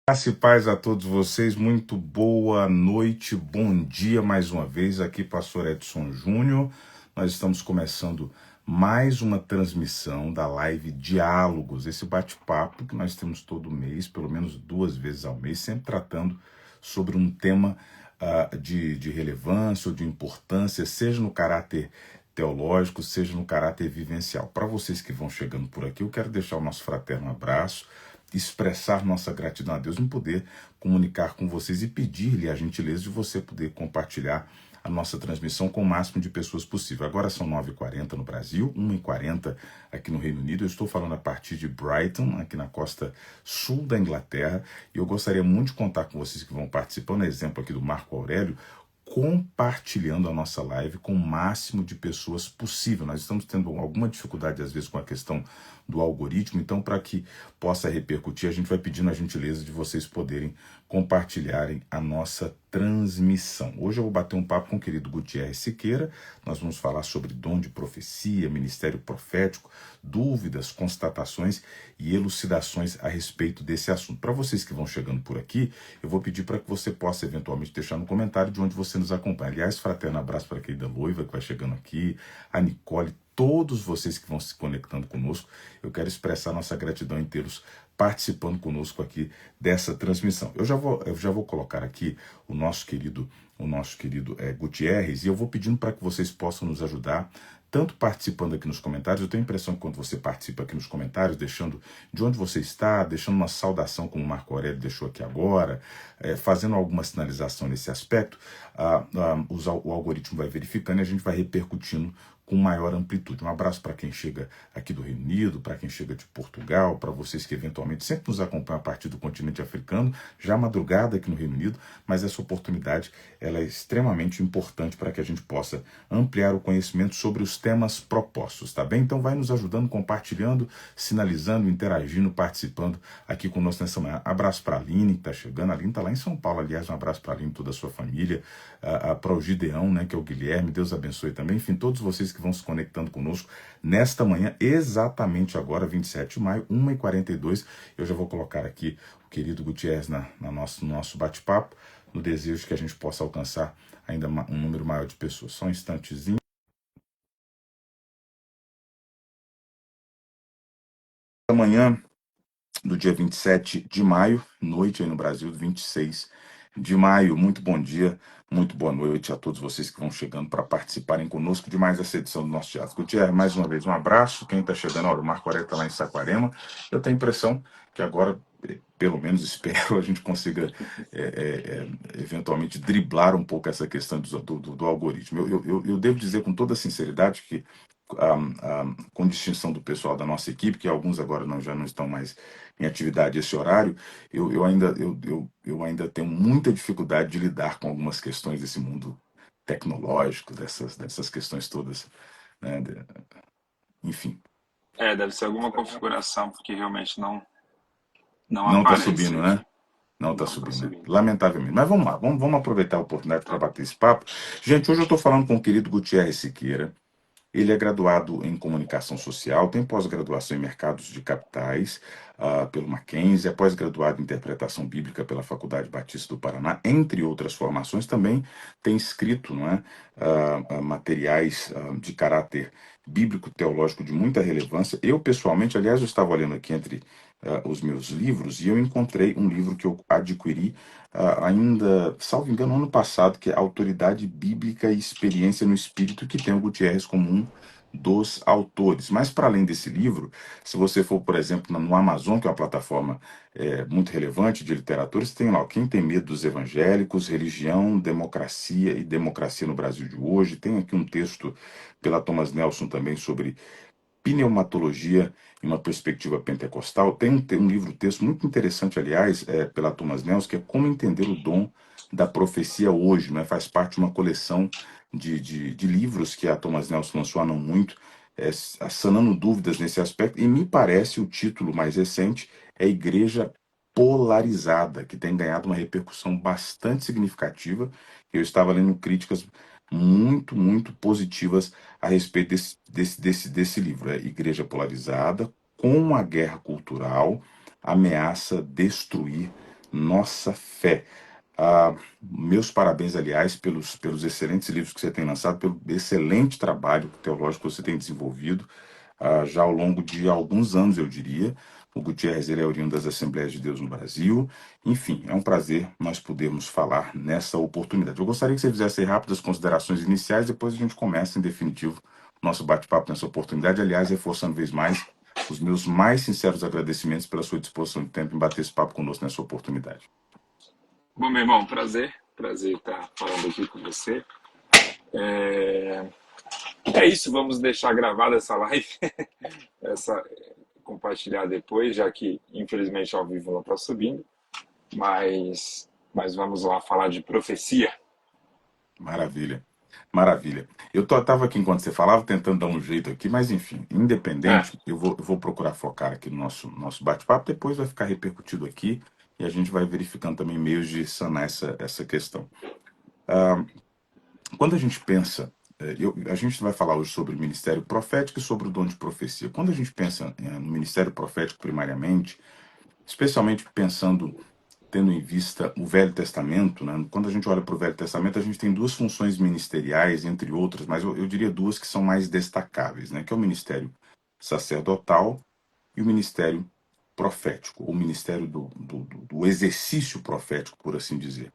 Graça e paz a todos vocês, muito boa noite, bom dia mais uma vez, aqui Pastor Edson Júnior. Nós estamos começando mais uma transmissão da live Diálogos, esse bate-papo que nós temos todo mês, pelo menos 2 vezes ao mês, sempre tratando sobre um tema de relevância ou de importância, seja no caráter teológico, seja no caráter vivencial. Para vocês que vão chegando por aqui, eu quero deixar o nosso fraterno abraço, expressar nossa gratidão a Deus em poder comunicar com vocês e pedir-lhe a gentileza de você poder compartilhar a nossa transmissão com o máximo de pessoas possível. Agora são 9h40 no Brasil, 1h40 aqui no Reino Unido. Eu estou falando a partir de Brighton, aqui na costa sul da Inglaterra, e eu gostaria muito de contar com vocês que vão participando, exemplo aqui do Marco Aurélio, compartilhando a nossa live com o máximo de pessoas possível. Nós estamos tendo alguma dificuldade, às vezes, com a questão do algoritmo, então, para que possa repercutir, a gente vai pedindo a gentileza de vocês poderem compartilharem a nossa transmissão. Hoje eu vou bater um papo com o querido Gutierrez Siqueira, nós vamos falar sobre dom de profecia, ministério profético, dúvidas, constatações e elucidações a respeito desse assunto. Para vocês que vão chegando por aqui, eu vou pedir para que você possa eventualmente deixar no comentário de onde você nos acompanha. Aliás, fraterno abraço para a querida Loiva que vai chegando aqui, a Nicole, todos vocês que vão se conectando conosco. Eu quero expressar nossa gratidão em tê-los participando conosco aqui dessa transmissão. Eu já vou colocar aqui o nosso querido Gutierrez, e eu vou pedindo para que vocês possam nos ajudar, tanto participando aqui nos comentários. Eu tenho a impressão que quando você participa aqui nos comentários, deixando de onde você está, deixando uma saudação como o Marco Aurélio deixou aqui agora, fazendo alguma sinalização nesse aspecto, o algoritmo vai verificando e a gente vai repercutindo com maior amplitude. Um abraço para quem chega aqui do Reino Unido, para quem chega de Portugal, para vocês que eventualmente sempre nos acompanham a partir do continente africano, já madrugada aqui no Reino Unido, mas essa oportunidade ela é extremamente importante para que a gente possa ampliar o conhecimento sobre os temas propostos, tá bem? Então vai nos ajudando, compartilhando, sinalizando, interagindo, participando aqui conosco nessa manhã. Abraço para a Aline, que está chegando. A Aline está lá em São Paulo, aliás, um abraço para a Aline e toda a sua família, para o Gideão, né, que é o Guilherme, Deus abençoe também. Enfim, todos vocês que vão se conectando conosco nesta manhã, exatamente agora, 27 de maio, 1h42. Eu já vou colocar aqui o querido Gutierrez no nosso bate-papo, no desejo que a gente possa alcançar ainda um número maior de pessoas. Só um instantezinho. Amanhã, do dia 27 de maio, noite aí no Brasil, 26 de maio. Muito bom dia, muito boa noite a todos vocês que vão chegando para participarem conosco de mais essa edição do nosso Teatro. Gutierrez, mais uma vez, um abraço. Quem está chegando, olha, o Marco Aurélio está lá em Saquarema. Eu tenho a impressão que agora, pelo menos espero, a gente consiga eventualmente driblar um pouco essa questão do algoritmo. Eu devo dizer com toda sinceridade que, com distinção do pessoal da nossa equipe, que alguns agora já não estão mais em atividade esse horário, eu ainda tenho muita dificuldade de lidar com algumas questões desse mundo tecnológico, dessas questões todas, né? Enfim. Deve ser alguma configuração, porque realmente não Não está aparece subindo, né? aqui. Não está Não está subindo, né? subindo. Lamentavelmente. Mas vamos lá, vamos aproveitar a oportunidade para bater esse papo. Gente, hoje eu estou falando com o querido Gutierrez Siqueira. Ele é graduado em comunicação social, tem pós-graduação em mercados de capitais pelo Mackenzie, é pós-graduado em interpretação bíblica pela Faculdade Batista do Paraná, entre outras formações. Também tem escrito, não é, materiais de caráter bíblico-teológico de muita relevância. Eu, pessoalmente, aliás, eu estava olhando aqui entre os meus livros e eu encontrei um livro que eu adquiri ainda, salvo engano, ano passado, que é Autoridade Bíblica e Experiência no Espírito, que tem o Gutierrez como um dos autores. Mas, para além desse livro, se você for, por exemplo, no Amazon, que é uma plataforma muito relevante de literatura, você tem lá Quem Tem Medo dos Evangélicos, Religião, Democracia e Democracia no Brasil de Hoje. Tem aqui um texto pela Thomas Nelson também sobre pneumatologia em uma perspectiva pentecostal. Tem um livro-texto muito interessante, aliás, pela Thomas Nelson, que é Como Entender o Dom da Profecia Hoje, né? Faz parte de uma coleção de livros que a Thomas Nelson lançou há não muito, sanando dúvidas nesse aspecto, e me parece o título mais recente é Igreja Polarizada, que tem ganhado uma repercussão bastante significativa. Eu estava lendo críticas muito positivas a respeito desse livro. Igreja Polarizada, como a guerra cultural ameaça destruir Nossa Fé. Ah, meus parabéns, aliás, pelos excelentes livros que você tem lançado, pelo excelente trabalho teológico que você tem desenvolvido, já ao longo de alguns anos, eu diria. O Gutierrez, ele é oriundo das Assembleias de Deus no Brasil. Enfim, é um prazer nós podermos falar nessa oportunidade. Eu gostaria que você fizesse aí rápidas considerações iniciais, depois a gente começa, em definitivo, o nosso bate-papo nessa oportunidade. Aliás, reforçando vez mais os meus mais sinceros agradecimentos pela sua disposição de tempo em bater esse papo conosco nessa oportunidade. Bom, meu irmão, prazer estar falando aqui com você. É, é isso, vamos deixar gravada essa live, essa compartilhar depois, já que infelizmente ao vivo não está subindo, mas vamos lá falar de profecia. Maravilha, maravilha. Tava aqui enquanto você falava, tentando dar um jeito aqui, mas enfim, Ah, independente, eu vou procurar focar aqui no nosso bate-papo, depois vai ficar repercutido aqui e a gente vai verificando também meios de sanar essa questão. Ah, quando a gente pensa, a gente vai falar hoje sobre o ministério profético e sobre o dom de profecia. Quando a gente pensa no ministério profético primariamente, especialmente pensando tendo em vista o Velho Testamento, né? Quando a gente olha para o Velho Testamento, a gente tem duas funções ministeriais, entre outras, mas eu diria duas que são mais destacáveis, né? Que é o ministério sacerdotal e o ministério profético, o ministério do exercício profético, por assim dizer.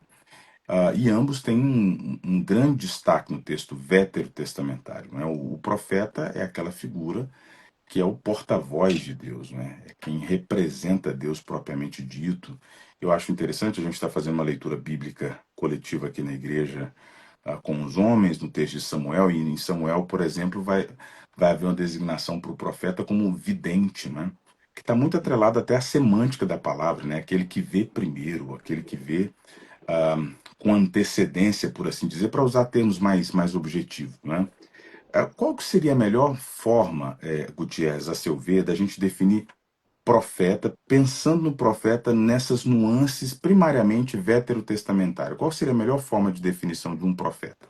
E ambos têm um grande destaque no texto veterotestamentário, né? O profeta é aquela figura que é o porta-voz de Deus, né? É quem representa Deus propriamente dito. Eu acho interessante, a gente está fazendo uma leitura bíblica coletiva aqui na igreja, com os homens, no texto de Samuel, e em Samuel, por exemplo, vai haver uma designação para o profeta como vidente, né? Que está muito atrelado até à semântica da palavra, né? Aquele que vê primeiro, aquele que vê ah, com antecedência, por assim dizer, para usar termos mais objetivos, né? Qual que seria a melhor forma, Gutierrez, a seu ver, da gente definir profeta, pensando no profeta nessas nuances primariamente veterotestamentárias? Qual seria a melhor forma de definição de um profeta?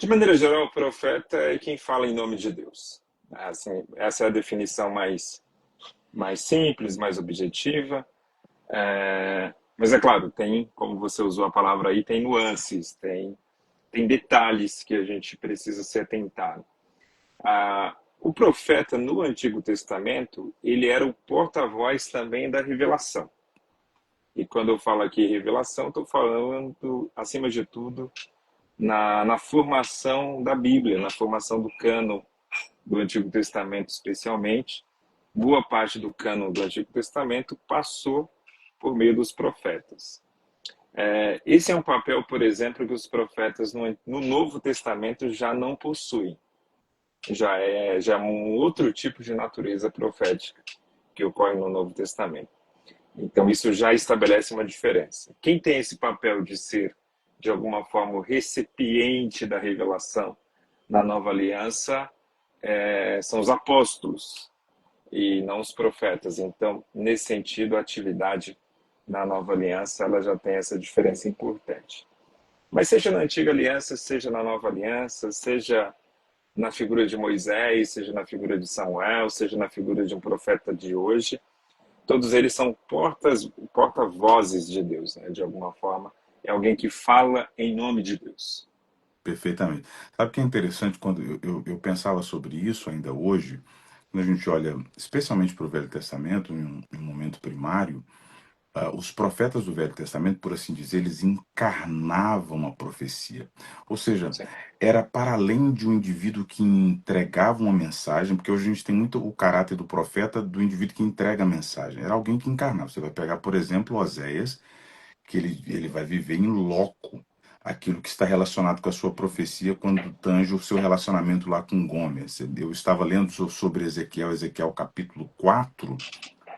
de maneira geral, o profeta é quem fala em nome de Deus. Assim, essa é a definição mais simples, mais objetiva. Mas é claro, tem, como você usou a palavra aí, tem nuances, tem detalhes que a gente precisa se atentar. O profeta no Antigo Testamento, ele era o porta-voz também da revelação. E quando eu falo aqui revelação, estou falando, acima de tudo, na formação da Bíblia, na formação do cânon do Antigo Testamento, especialmente. Boa parte do cânon do Antigo Testamento passou por meio dos profetas. Esse é um papel, por exemplo, que os profetas no Novo Testamento já não possuem. Já é um outro tipo de natureza profética que ocorre no Novo Testamento. Então, isso já estabelece uma diferença. Quem tem esse papel de ser, de alguma forma, o recipiente da revelação na nova aliança são os apóstolos e não os profetas. Então, nesse sentido, a atividade na nova aliança ela já tem essa diferença importante. Mas seja na antiga aliança, seja na nova aliança, seja na figura de Moisés, seja na figura de Samuel, seja na figura de um profeta de hoje, todos eles são porta-vozes de Deus, né? De alguma forma. É alguém que fala em nome de Deus. Perfeitamente. Sabe o que é interessante quando eu pensava sobre isso ainda hoje, quando a gente olha especialmente para o Velho Testamento, em um momento primário, os profetas do Velho Testamento, por assim dizer, eles encarnavam a profecia. Ou seja, Sim. era para além de um indivíduo que entregava uma mensagem, porque hoje a gente tem muito o caráter do profeta do indivíduo que entrega a mensagem. Era alguém que encarnava. Você vai pegar, por exemplo, Oséias, que ele vai viver em loco aquilo que está relacionado com a sua profecia quando tange o seu relacionamento lá com Gomes. Eu estava lendo sobre Ezequiel capítulo 4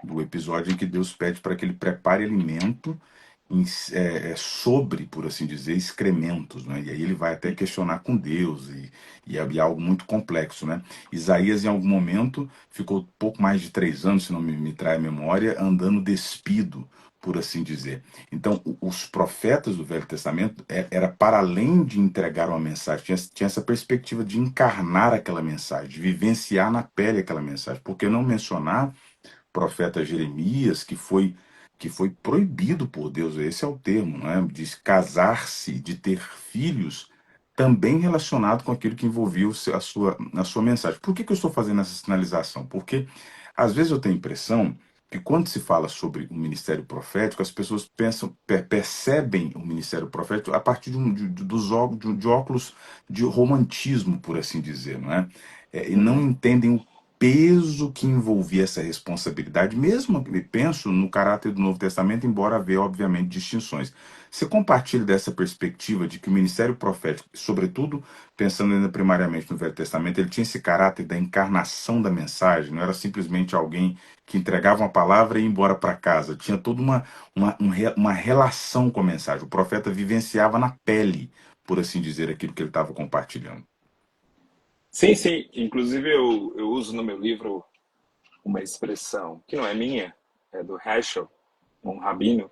do episódio em que Deus pede para que ele prepare alimento sobre, por assim dizer, excrementos, né? E aí ele vai até questionar com Deus, e algo muito complexo, né? Isaías, em algum momento, ficou pouco mais de 3 anos, se não me trai a memória, andando despido, por assim dizer. Então, os profetas do Velho Testamento era para além de entregar uma mensagem, tinha essa perspectiva de encarnar aquela mensagem, de vivenciar na pele aquela mensagem. Por que não mencionar profeta Jeremias, que foi proibido por Deus, esse é o termo, não é? De casar-se, de ter filhos, também relacionado com aquilo que envolvia a sua mensagem. Por que eu estou fazendo essa sinalização? Porque às vezes eu tenho a impressão que quando se fala sobre o ministério profético, as pessoas percebem o ministério profético a partir de óculos de romantismo, por assim dizer, não é? E não Uhum. entendem o peso que envolvia essa responsabilidade, mesmo que penso no caráter do Novo Testamento, embora haver, obviamente, distinções. Você compartilha dessa perspectiva de que o ministério profético, sobretudo pensando ainda primariamente no Velho Testamento, ele tinha esse caráter da encarnação da mensagem, não era simplesmente alguém que entregava uma palavra e ia embora para casa, tinha toda uma relação com a mensagem. O profeta vivenciava na pele, por assim dizer, aquilo que ele estava compartilhando. Sim, sim. Inclusive, eu uso no meu livro uma expressão que não é minha, é do Heschel, um rabino,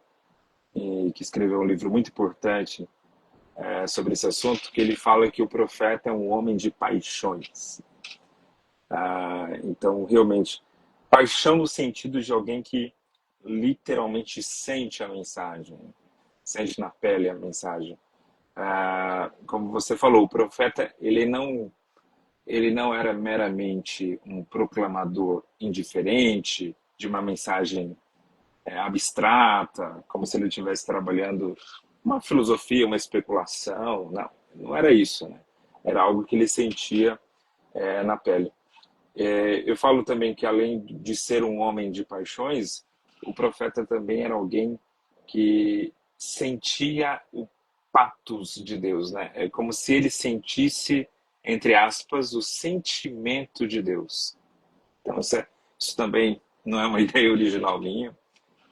e que escreveu um livro muito importante sobre esse assunto, que ele fala que o profeta é um homem de paixões. Então, realmente, paixão no sentido de alguém que literalmente sente a mensagem, sente na pele a mensagem. Como você falou, o profeta ele não era meramente um proclamador indiferente de uma mensagem abstrata, como se ele estivesse trabalhando uma filosofia, uma especulação. Não, não era isso, né? Era algo que ele sentia na pele. Eu falo também que, além de ser um homem de paixões, o profeta também era alguém que sentia o patos de Deus, né? É como se ele sentisse, entre aspas, o sentimento de Deus. Então, isso também não é uma ideia original minha.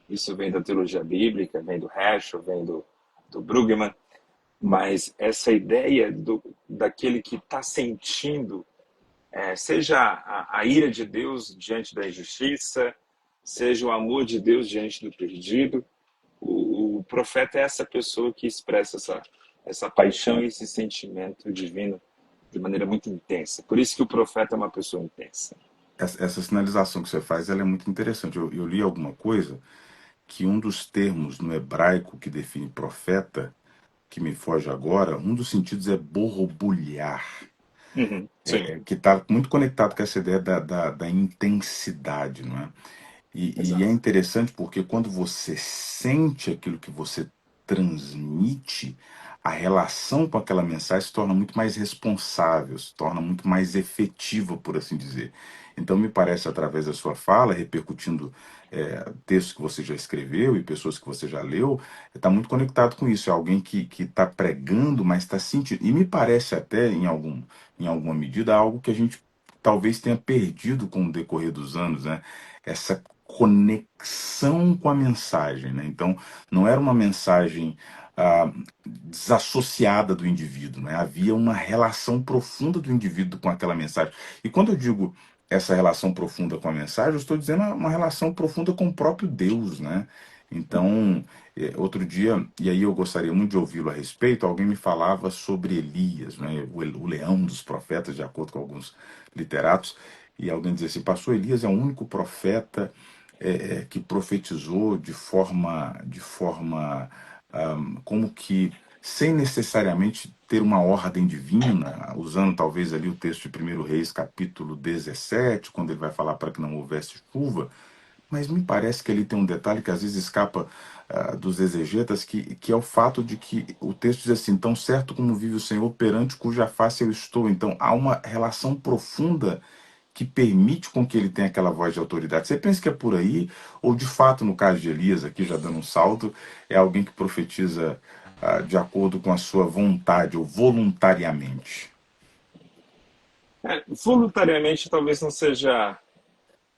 Isso vem da teologia bíblica, vem do Heschel, vem do Brueggemann. Mas essa ideia daquele que está sentindo seja a ira de Deus diante da injustiça, seja o amor de Deus diante do perdido. O profeta é essa pessoa que expressa essa paixão e esse sentimento divino de maneira muito intensa. Por isso que o profeta é uma pessoa intensa. Essa sinalização que você faz, ela é muito interessante. Eu li alguma coisa que um dos termos no hebraico que define profeta, que me foge agora, um dos sentidos é borbulhar, Uhum, sim, que está muito conectado com essa ideia da intensidade, não é? E é exato. interessante porque quando você sente aquilo que você transmite, a relação com aquela mensagem se torna muito mais responsável, se torna muito mais efetiva, por assim dizer. Então, me parece, através da sua fala, repercutindo textos que você já escreveu e pessoas que você já leu, está muito conectado com isso. É alguém que está pregando, mas está sentindo. E me parece até, em alguma medida, algo que a gente talvez tenha perdido com o decorrer dos anos, né? Essa conexão com a mensagem, né? Então, não era uma mensagem desassociada do indivíduo, né? Havia uma relação profunda do indivíduo com aquela mensagem. E quando eu digo essa relação profunda com a mensagem, eu estou dizendo uma relação profunda com o próprio Deus, né? Então, outro dia, e aí eu gostaria muito de ouvi-lo a respeito, alguém me falava sobre Elias, né? O leão dos profetas, de acordo com alguns literatos, e alguém dizia assim, pastor, Elias é o único profeta que profetizou como que sem necessariamente ter uma ordem divina, usando talvez ali o texto de 1 Reis, capítulo 17, quando ele vai falar para que não houvesse chuva, mas me parece que ali tem um detalhe que às vezes escapa dos exegetas, que é o fato de que o texto diz assim, tão certo como vive o Senhor, perante cuja face eu estou. Então há uma relação profunda que permite com que ele tenha aquela voz de autoridade. Você pensa que é por aí, ou de fato, no caso de Elias, aqui já dando um salto, é alguém que profetiza de acordo com a sua vontade ou voluntariamente? Voluntariamente talvez não seja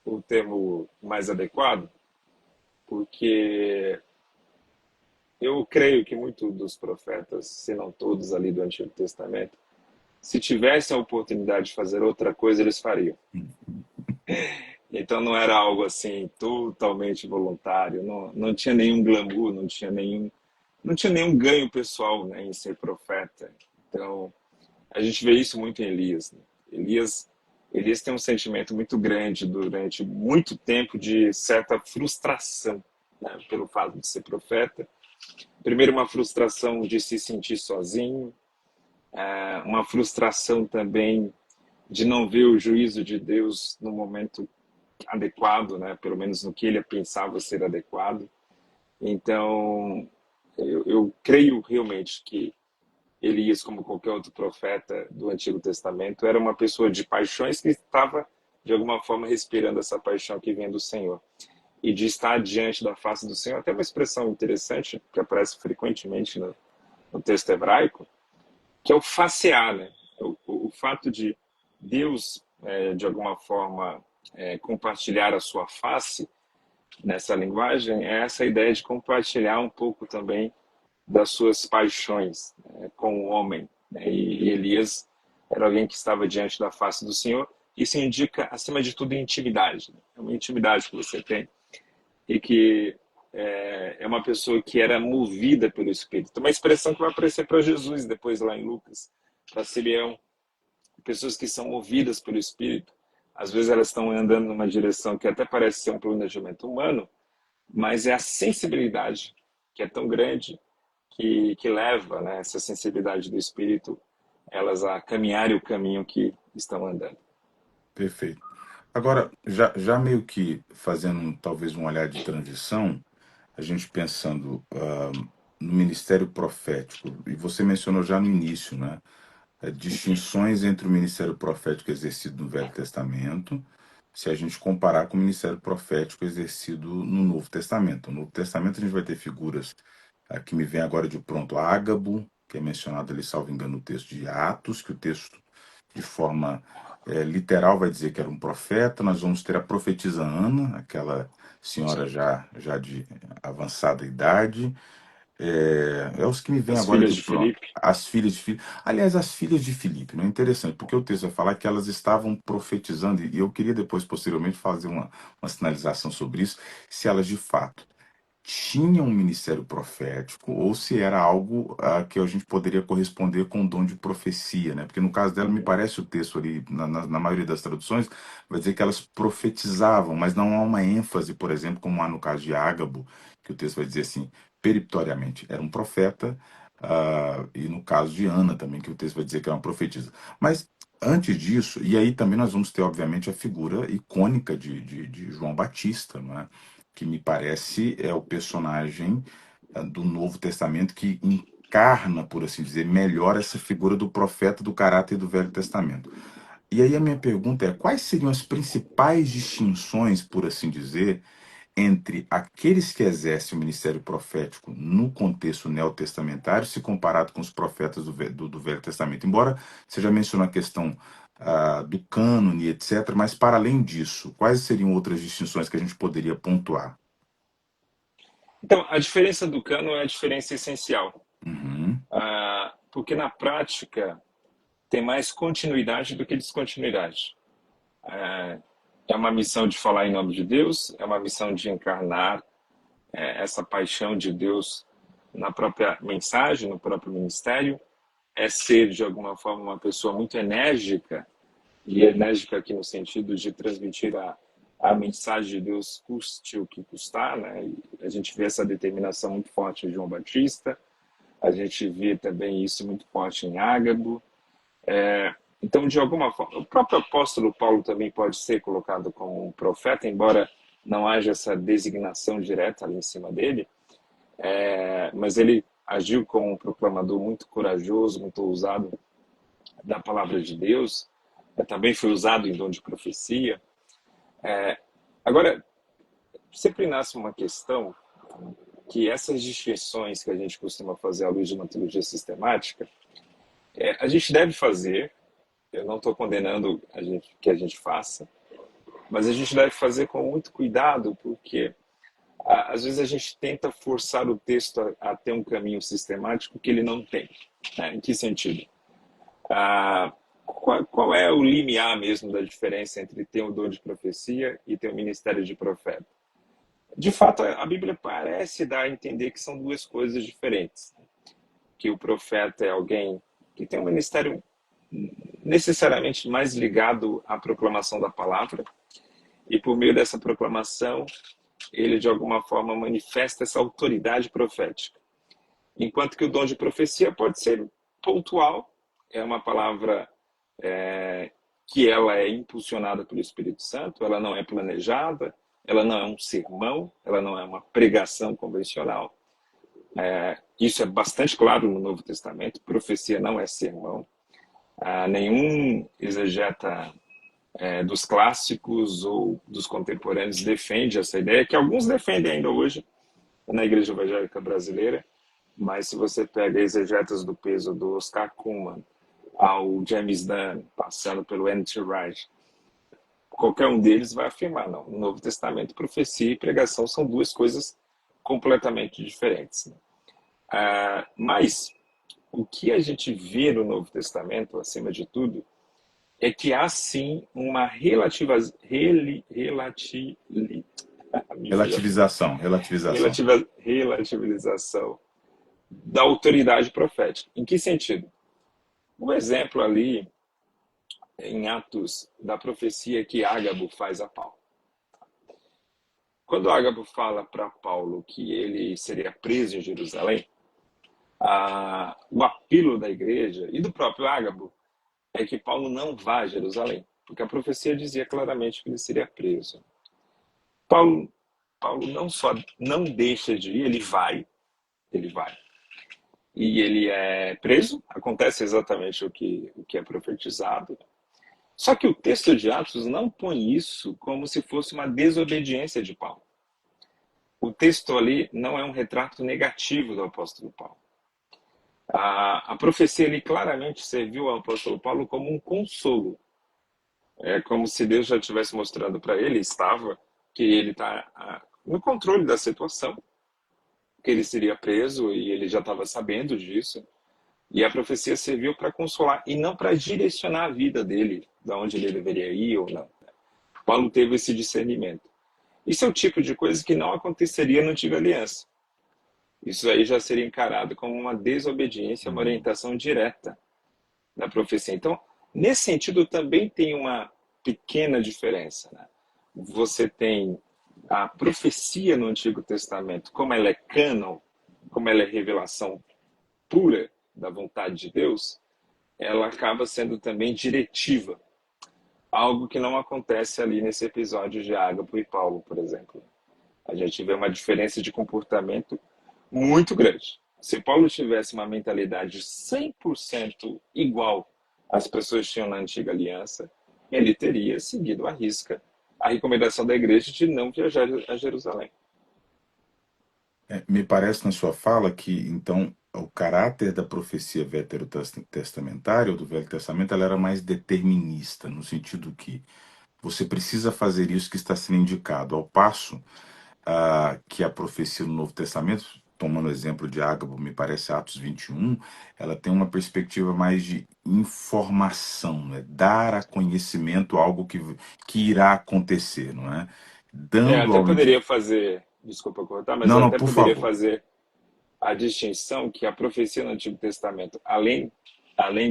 o termo mais adequado, porque eu creio que muitos dos profetas, se não todos ali do Antigo Testamento, se tivessem a oportunidade de fazer outra coisa, eles fariam. Então não era algo assim totalmente voluntário, não tinha nenhum glamour, não tinha nenhum ganho pessoal, né, em ser profeta. Então a gente vê isso muito em Elias, né? Elias, Elias tem um sentimento muito grande durante muito tempo de certa frustração. né, pelo fato de ser profeta. Primeiro, uma frustração de se sentir sozinho, uma frustração também de não ver o juízo de Deus no momento adequado, né? Pelo menos no que ele pensava ser adequado. Então, eu creio realmente que Elias, como qualquer outro profeta do Antigo Testamento, era uma pessoa de paixões que estava, de alguma forma, respirando essa paixão que vem do Senhor. E de estar diante da face do Senhor, até uma expressão interessante, que aparece frequentemente no texto hebraico, que é o facear, né? O fato de Deus, de alguma forma, compartilhar a sua face nessa linguagem, é essa ideia de compartilhar um pouco também das suas paixões, com o homem, né? E Elias era alguém que estava diante da face do Senhor. Isso indica, acima de tudo, intimidade. Né? É uma intimidade que você tem e que é uma pessoa que era movida pelo Espírito. Uma expressão que vai aparecer para Jesus depois lá em Lucas, para Simeão. Pessoas que são movidas pelo Espírito, às vezes elas estão andando numa direção que até parece ser um planejamento humano, mas é a sensibilidade que é tão grande que leva, né, essa sensibilidade do Espírito elas a caminharem o caminho que estão andando. Perfeito. Agora, já meio que fazendo talvez um olhar de transição, a gente pensando no ministério profético, e você mencionou já no início, né? Distinções entre o ministério profético exercido no Velho Testamento, se a gente comparar com o ministério profético exercido no Novo Testamento. No Novo Testamento a gente vai ter figuras que me vem agora de pronto, Ágabo, que é mencionado ali, salvo engano, no texto de Atos, que o texto, de forma literal, vai dizer que era um profeta. Nós vamos ter a profetisa Ana, aquela senhora Sim. já de avançada idade. É os que me vêm As agora filhas de de pronto. Filipe. As filhas de Filipe. Aliás, as filhas de Filipe, não é interessante, porque o texto vai falar que elas estavam profetizando, e eu queria depois, posteriormente, fazer uma sinalização sobre isso, se elas de fato tinham um ministério profético ou se era algo que a gente poderia corresponder com o dom de profecia, né? Porque no caso dela, me Uhum. parece o texto ali, na maioria das traduções, vai dizer que elas profetizavam, mas não há uma ênfase, por exemplo, como há no caso de Ágabo, que o texto vai dizer assim, periptoriamente, era um profeta, e no caso de Ana também, que o texto vai dizer que era uma profetisa. Mas antes disso, e aí também nós vamos ter, obviamente, a figura icônica de João Batista, não é? Que me parece é o personagem do Novo Testamento que encarna, por assim dizer, melhor essa figura do profeta do caráter do Velho Testamento. E aí a minha pergunta é: quais seriam as principais distinções, por assim dizer, entre aqueles que exercem o ministério profético no contexto neotestamentário, se comparado com os profetas do Velho Testamento? Embora você já mencionou a questão do cânone, etc., mas para além disso, quais seriam outras distinções que a gente poderia pontuar? Então, a diferença do cano é a diferença essencial, Uhum, porque na prática tem mais continuidade do que descontinuidade. É uma missão de falar em nome de Deus, é uma missão de encarnar essa paixão de Deus na própria mensagem, no próprio ministério, é ser, de alguma forma, uma pessoa muito enérgica, e enérgica aqui no sentido de transmitir a mensagem de Deus, custe o que custar, né? E a gente vê essa determinação muito forte em João Batista, a gente vê também isso muito forte em Ágabo. Então, de alguma forma, o próprio apóstolo Paulo também pode ser colocado como um profeta, embora não haja essa designação direta ali em cima dele, mas ele agiu como um proclamador muito corajoso, muito ousado da palavra de Deus, também foi usado em dom de profecia. Agora, sempre nasce uma questão que essas distinções que a gente costuma fazer à luz de uma teologia sistemática, a gente deve fazer, eu não estou condenando que a gente faça, mas a gente deve fazer com muito cuidado, porque às vezes a gente tenta forçar o texto a ter um caminho sistemático que ele não tem. Né? Em que sentido? Qual é o limiar mesmo da diferença entre ter o dom de profecia e ter o ministério de profeta? De fato, a Bíblia parece dar a entender que são duas coisas diferentes. Que o profeta é alguém que tem um ministério necessariamente mais ligado à proclamação da palavra, e por meio dessa proclamação ele de alguma forma manifesta essa autoridade profética. Enquanto que o dom de profecia pode ser pontual, é uma palavra que ela é impulsionada pelo Espírito Santo, ela não é planejada, ela não é um sermão, ela não é uma pregação convencional. Isso é bastante claro no Novo Testamento, profecia não é sermão. Nenhum exegeta dos clássicos ou dos contemporâneos defende essa ideia, que alguns defendem ainda hoje na Igreja Evangélica Brasileira, mas se você pega exegetas do peso do Oscar Cullmann ao James Dunn, passando pelo N.T. Wright, qualquer um deles vai afirmar, não, no Novo Testamento, profecia e pregação são duas coisas completamente diferentes. Né? Mas o que a gente vê no Novo Testamento, acima de tudo, é que há sim uma relativização da autoridade profética. Em que sentido? Um exemplo ali em Atos da profecia que Ágabo faz a Paulo. Quando Ágabo fala para Paulo que ele seria preso em Jerusalém, o apelo da igreja e do próprio Ágabo é que Paulo não vá a Jerusalém, porque a profecia dizia claramente que ele seria preso. Paulo não só não deixa de ir, ele vai. E ele é preso, acontece exatamente o que é profetizado. Só que o texto de Atos não põe isso como se fosse uma desobediência de Paulo. O texto ali não é um retrato negativo do apóstolo Paulo. A profecia ali claramente serviu ao apóstolo Paulo como um consolo. É como se Deus já estivesse mostrando para ele, que ele está no controle da situação, que ele seria preso e ele já estava sabendo disso. E a profecia serviu para consolar e não para direcionar a vida dele, de onde ele deveria ir ou não. Paulo teve esse discernimento. Isso é o tipo de coisa que não aconteceria na Antiga Aliança. Isso aí já seria encarado como uma desobediência, uma orientação direta da profecia. Então, nesse sentido, também tem uma pequena diferença. Né? Você tem a profecia no Antigo Testamento, como ela é cânon, como ela é revelação pura da vontade de Deus, ela acaba sendo também diretiva. Algo que não acontece ali nesse episódio de Ágabo e Paulo, por exemplo. A gente vê uma diferença de comportamento muito grande. Se Paulo tivesse uma mentalidade 100% igual às pessoas tinham na Antiga Aliança, ele teria seguido à risca a recomendação da igreja de não viajar a Jerusalém. Me parece na sua fala que, então, o caráter da profecia veterotestamentária ou do Velho Testamento ela era mais determinista, no sentido que você precisa fazer isso que está sendo indicado, ao passo que a profecia no Novo Testamento, tomando o exemplo de Ágabo, me parece Atos 21, ela tem uma perspectiva mais de informação, né? Dar a conhecimento algo que irá acontecer, não é? Dando Até ao poderia indivíduo. fazer, desculpa cortar, mas Não, eu não, até por poderia favor. fazer a distinção que a profecia no Antigo Testamento, além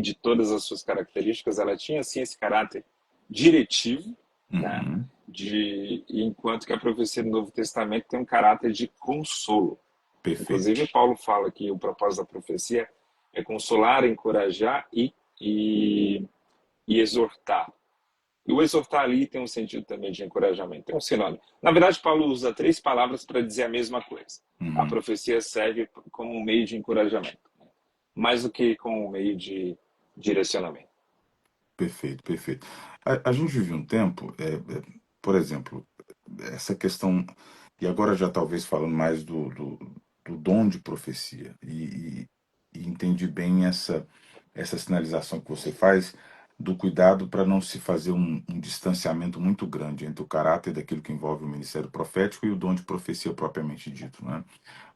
de todas as suas características, ela tinha sim esse caráter diretivo, né? Uhum, Enquanto que a profecia do Novo Testamento tem um caráter de consolo. perfeito. Inclusive, Paulo fala que o propósito da profecia é consolar, encorajar e exortar. E o exortar ali tem um sentido também de encorajamento, tem um sinônimo. Na verdade, Paulo usa três palavras para dizer a mesma coisa. A Uhum, profecia serve como um meio de encorajamento, mais do que como um meio de direcionamento. perfeito, perfeito. A gente vive um tempo, por exemplo, essa questão, e agora já talvez falando mais do dom de profecia, e entendi bem essa sinalização que você faz do cuidado para não se fazer um distanciamento muito grande entre o caráter daquilo que envolve o ministério profético e o dom de profecia propriamente dito, né?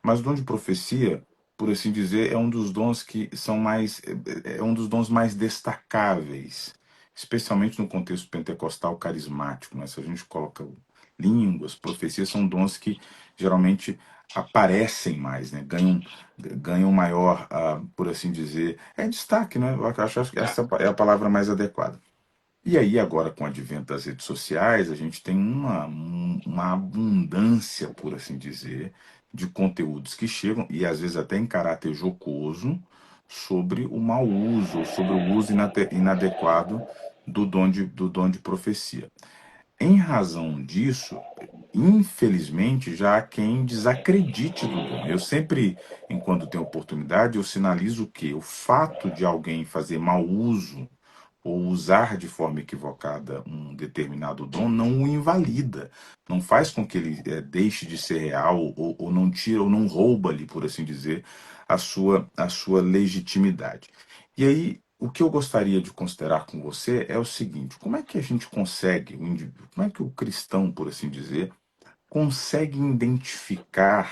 Mas o dom de profecia, por assim dizer, é um dos dons que são mais, é um dos dons mais destacáveis, especialmente no contexto pentecostal carismático, né? Se a gente coloca línguas, profecias, são dons que geralmente aparecem mais, né? Ganham maior, por assim dizer, destaque, né? Eu acho que É, essa é a palavra mais adequada. E aí, agora com o advento das redes sociais, a gente tem uma abundância, por assim dizer, de conteúdos que chegam, e às vezes até em caráter jocoso, sobre o mau uso, ou sobre o uso inadequado do dom de profecia. Em razão disso, infelizmente, já há quem desacredite do dom. Eu sempre, enquanto tenho oportunidade, eu sinalizo que o fato de alguém fazer mau uso ou usar de forma equivocada um determinado dom não o invalida, não faz com que ele deixe de ser real ou não tira ou não rouba-lhe, por assim dizer, a sua legitimidade. E aí, o que eu gostaria de considerar com você é o seguinte: como é que a gente consegue, como é que o cristão, por assim dizer, consegue identificar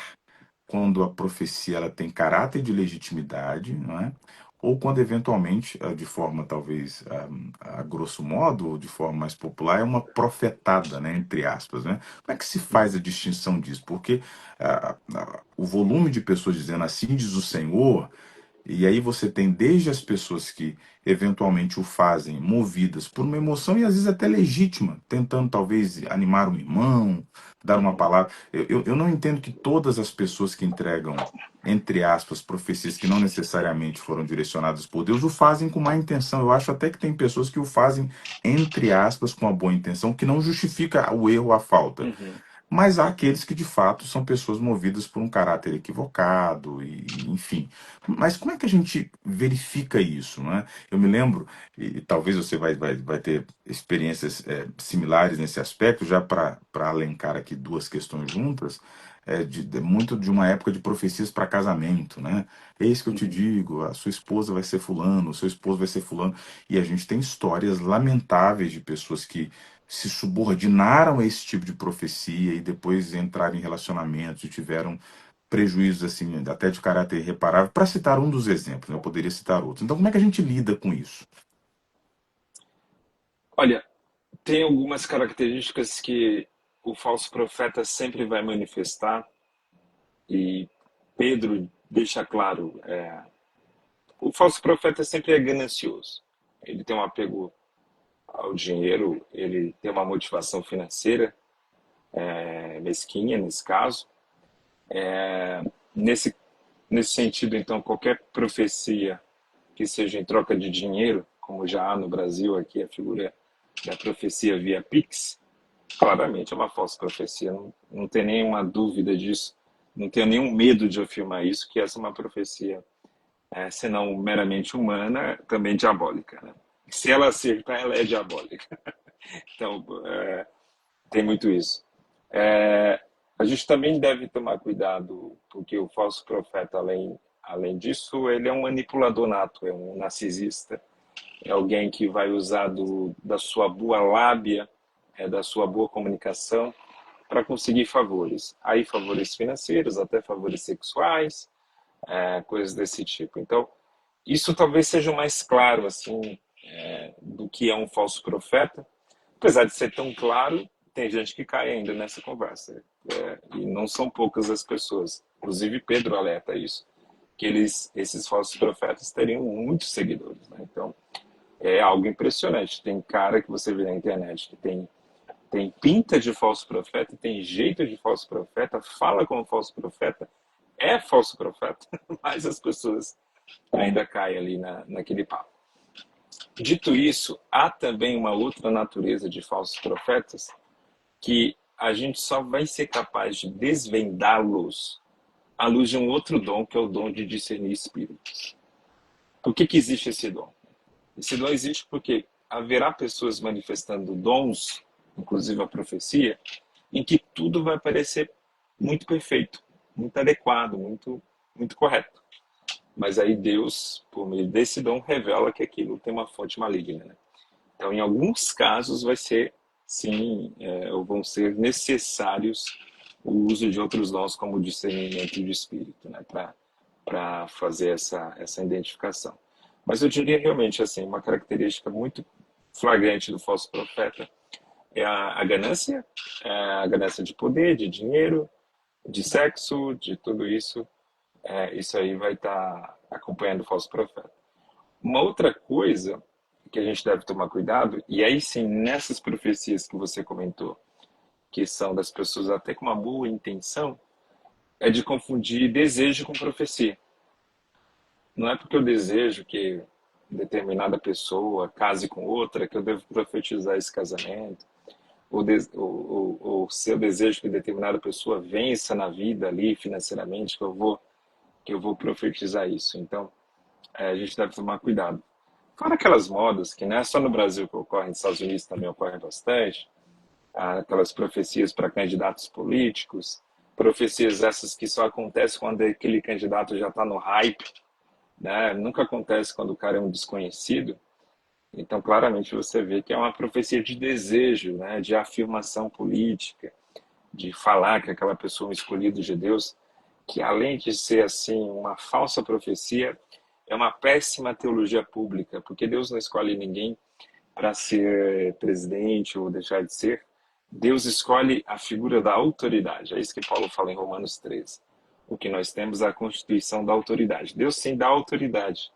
quando a profecia ela tem caráter de legitimidade, não é? Ou quando eventualmente, de forma talvez a grosso modo, ou de forma mais popular, é uma profetada, né, entre aspas, né? Como é que se faz a distinção disso? Porque o volume de pessoas dizendo assim diz o Senhor, e aí você tem desde as pessoas que eventualmente o fazem movidas por uma emoção e às vezes até legítima, tentando talvez animar um irmão, dar uma Uhum. palavra. Eu não entendo que todas as pessoas que entregam, entre aspas, profecias que não necessariamente foram direcionadas por Deus, o fazem com má intenção. Eu acho até que tem pessoas que o fazem, entre aspas, com a boa intenção, que não justifica o erro, a falta. Uhum. Mas há aqueles que de fato são pessoas movidas por um caráter equivocado, enfim. Mas como é que a gente verifica isso, não é? Eu me lembro, e talvez você vai ter experiências similares nesse aspecto, já para alencar aqui duas questões juntas, muito de uma época de profecias para casamento, né? Eis que eu te Uhum. digo, a sua esposa vai ser fulano, o seu esposo vai ser fulano, e a gente tem histórias lamentáveis de pessoas que se subordinaram a esse tipo de profecia e depois entraram em relacionamentos e tiveram prejuízos assim, até de caráter irreparável, para citar um dos exemplos, né? Eu poderia citar outros. Então, como é que a gente lida com isso? Olha, tem algumas características que o falso profeta sempre vai manifestar e Pedro deixa claro. O falso profeta sempre é ganancioso. Ele tem um apego ao dinheiro, ele tem uma motivação financeira mesquinha nesse caso. Nesse, nesse sentido, então, qualquer profecia que seja em troca de dinheiro, como já há no Brasil aqui a figura da profecia via Pix, claramente é uma falsa profecia, não tem nenhuma dúvida disso, não tenho nenhum medo de afirmar isso, que essa é uma profecia, se não meramente humana, também diabólica. Né? Se ela acertar, ela é diabólica. Então, tem muito isso. É, a gente também deve tomar cuidado, porque o falso profeta, além disso, ele é um manipulador nato, é um narcisista, é alguém que vai usar da sua boa lábia, da sua boa comunicação, para conseguir favores. Aí favores financeiros, até favores sexuais, coisas desse tipo. Então, isso talvez seja o mais claro assim do que é um falso profeta. Apesar de ser tão claro, tem gente que cai ainda nessa conversa. E não são poucas as pessoas. Inclusive Pedro alerta isso, que esses falsos profetas teriam muitos seguidores. Né? Então, é algo impressionante. Tem cara que você vê na internet que tem pinta de falso profeta, tem jeito de falso profeta, fala como falso profeta, é falso profeta, mas as pessoas ainda caem ali naquele papo. Dito isso, há também uma outra natureza de falsos profetas que a gente só vai ser capaz de desvendá-los à luz de um outro dom, que é o dom de discernir espíritos. Por que existe esse dom? Esse dom existe porque haverá pessoas manifestando dons, inclusive a profecia, em que tudo vai parecer muito perfeito, muito adequado, muito correto. Mas aí Deus, por meio desse dom, revela que aquilo tem uma fonte maligna. Né? Então, em alguns casos, vai ser, sim, ou vão ser necessários o uso de outros dons, como o discernimento de espírito, né? Para fazer essa identificação. Mas eu diria realmente assim, uma característica muito flagrante do falso profeta é a ganância, a ganância de poder, de dinheiro, de sexo, de tudo isso. Isso aí vai estar acompanhando o falso profeta. Uma outra coisa que a gente deve tomar cuidado, e aí sim, nessas profecias que você comentou, que são das pessoas até com uma boa intenção, é de confundir desejo com profecia. Não é porque eu desejo que determinada pessoa case com outra que eu devo profetizar esse casamento, ou se eu desejo que determinada pessoa vença na vida ali financeiramente, que eu vou profetizar isso. Então, a gente deve tomar cuidado. Fora aquelas modas que não é só no Brasil que ocorrem, nos Estados Unidos também ocorre bastante, aquelas profecias para candidatos políticos, profecias essas que só acontecem quando aquele candidato já está no hype, né? Nunca acontece quando o cara é um desconhecido. Então, claramente você vê que é uma profecia de desejo, né? De afirmação política, de falar que aquela pessoa é um escolhido de Deus, que além de ser assim uma falsa profecia, é uma péssima teologia pública, porque Deus não escolhe ninguém para ser presidente ou deixar de ser. Deus escolhe a figura da autoridade. É isso que Paulo fala em Romanos 13. O que nós temos é a constituição da autoridade. Deus sim dá autoridade,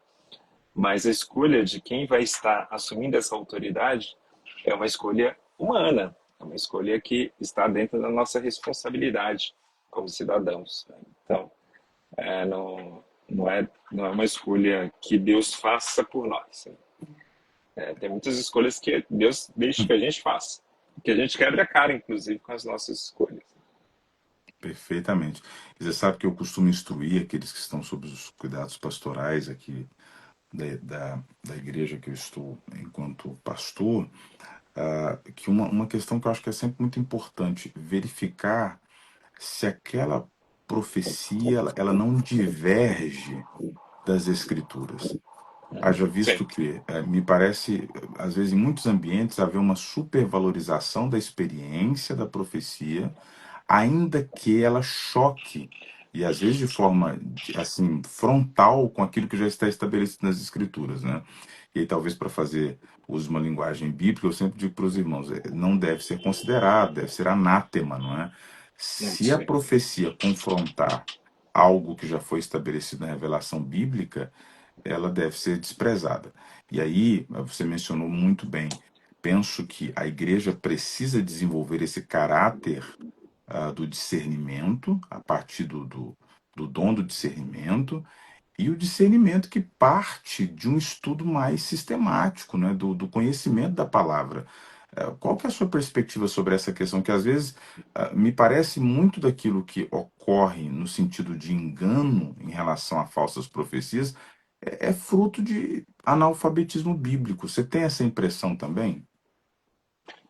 mas a escolha de quem vai estar assumindo essa autoridade é uma escolha humana, é uma escolha que está dentro da nossa responsabilidade como cidadãos. Então, não é uma escolha que Deus faça por nós. Tem muitas escolhas que Deus deixa que a gente faça, que a gente quebra a cara, inclusive, com as nossas escolhas. Perfeitamente. E você sabe que eu costumo instruir aqueles que estão sob os cuidados pastorais aqui da igreja que eu estou enquanto pastor, que uma questão que eu acho que é sempre muito importante, verificar se aquela profecia ela não diverge das escrituras. Haja Sim. visto que me parece, às vezes, em muitos ambientes, haver uma supervalorização da experiência da profecia, ainda que ela choque, e às vezes de forma assim frontal com aquilo que já está estabelecido nas escrituras, né? E aí talvez para fazer uso de uma linguagem bíblica, eu sempre digo para os irmãos, não deve ser considerado, deve ser anátema, não é? Se a Sim. profecia confrontar algo que já foi estabelecido na revelação bíblica, ela deve ser desprezada. E aí, você mencionou muito bem, penso que a igreja precisa desenvolver esse caráter do discernimento, a partir do dom do discernimento, e o discernimento que parte de um estudo mais sistemático, né, do conhecimento da palavra. Qual que é a sua perspectiva sobre essa questão? Que às vezes me parece muito daquilo que ocorre no sentido de engano em relação a falsas profecias é fruto de analfabetismo bíblico. Você tem essa impressão também?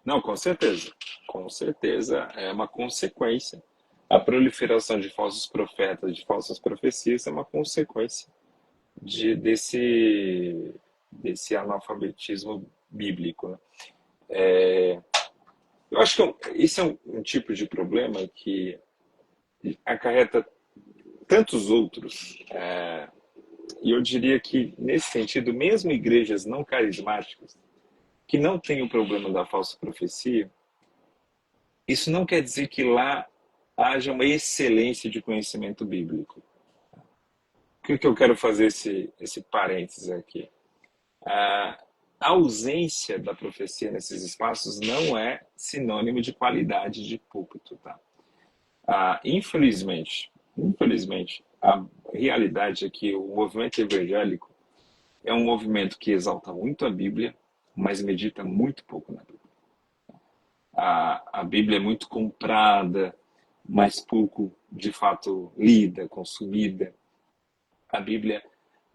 Não, com certeza. Com certeza é uma consequência. A proliferação de falsos profetas, de falsas profecias, é uma consequência desse analfabetismo bíblico, né? Eu acho que esse é um tipo de problema que acarreta tantos outros. E eu diria que, nesse sentido, mesmo igrejas não carismáticas, que não têm o problema da falsa profecia, isso não quer dizer que lá haja uma excelência de conhecimento bíblico. O que eu quero fazer esse parênteses aqui? A ausência da profecia nesses espaços não é sinônimo de qualidade de púlpito, tá? Infelizmente, a realidade é que o movimento evangélico é um movimento que exalta muito a Bíblia, mas medita muito pouco na Bíblia. A Bíblia é muito comprada, mas pouco, de fato, lida, consumida. A Bíblia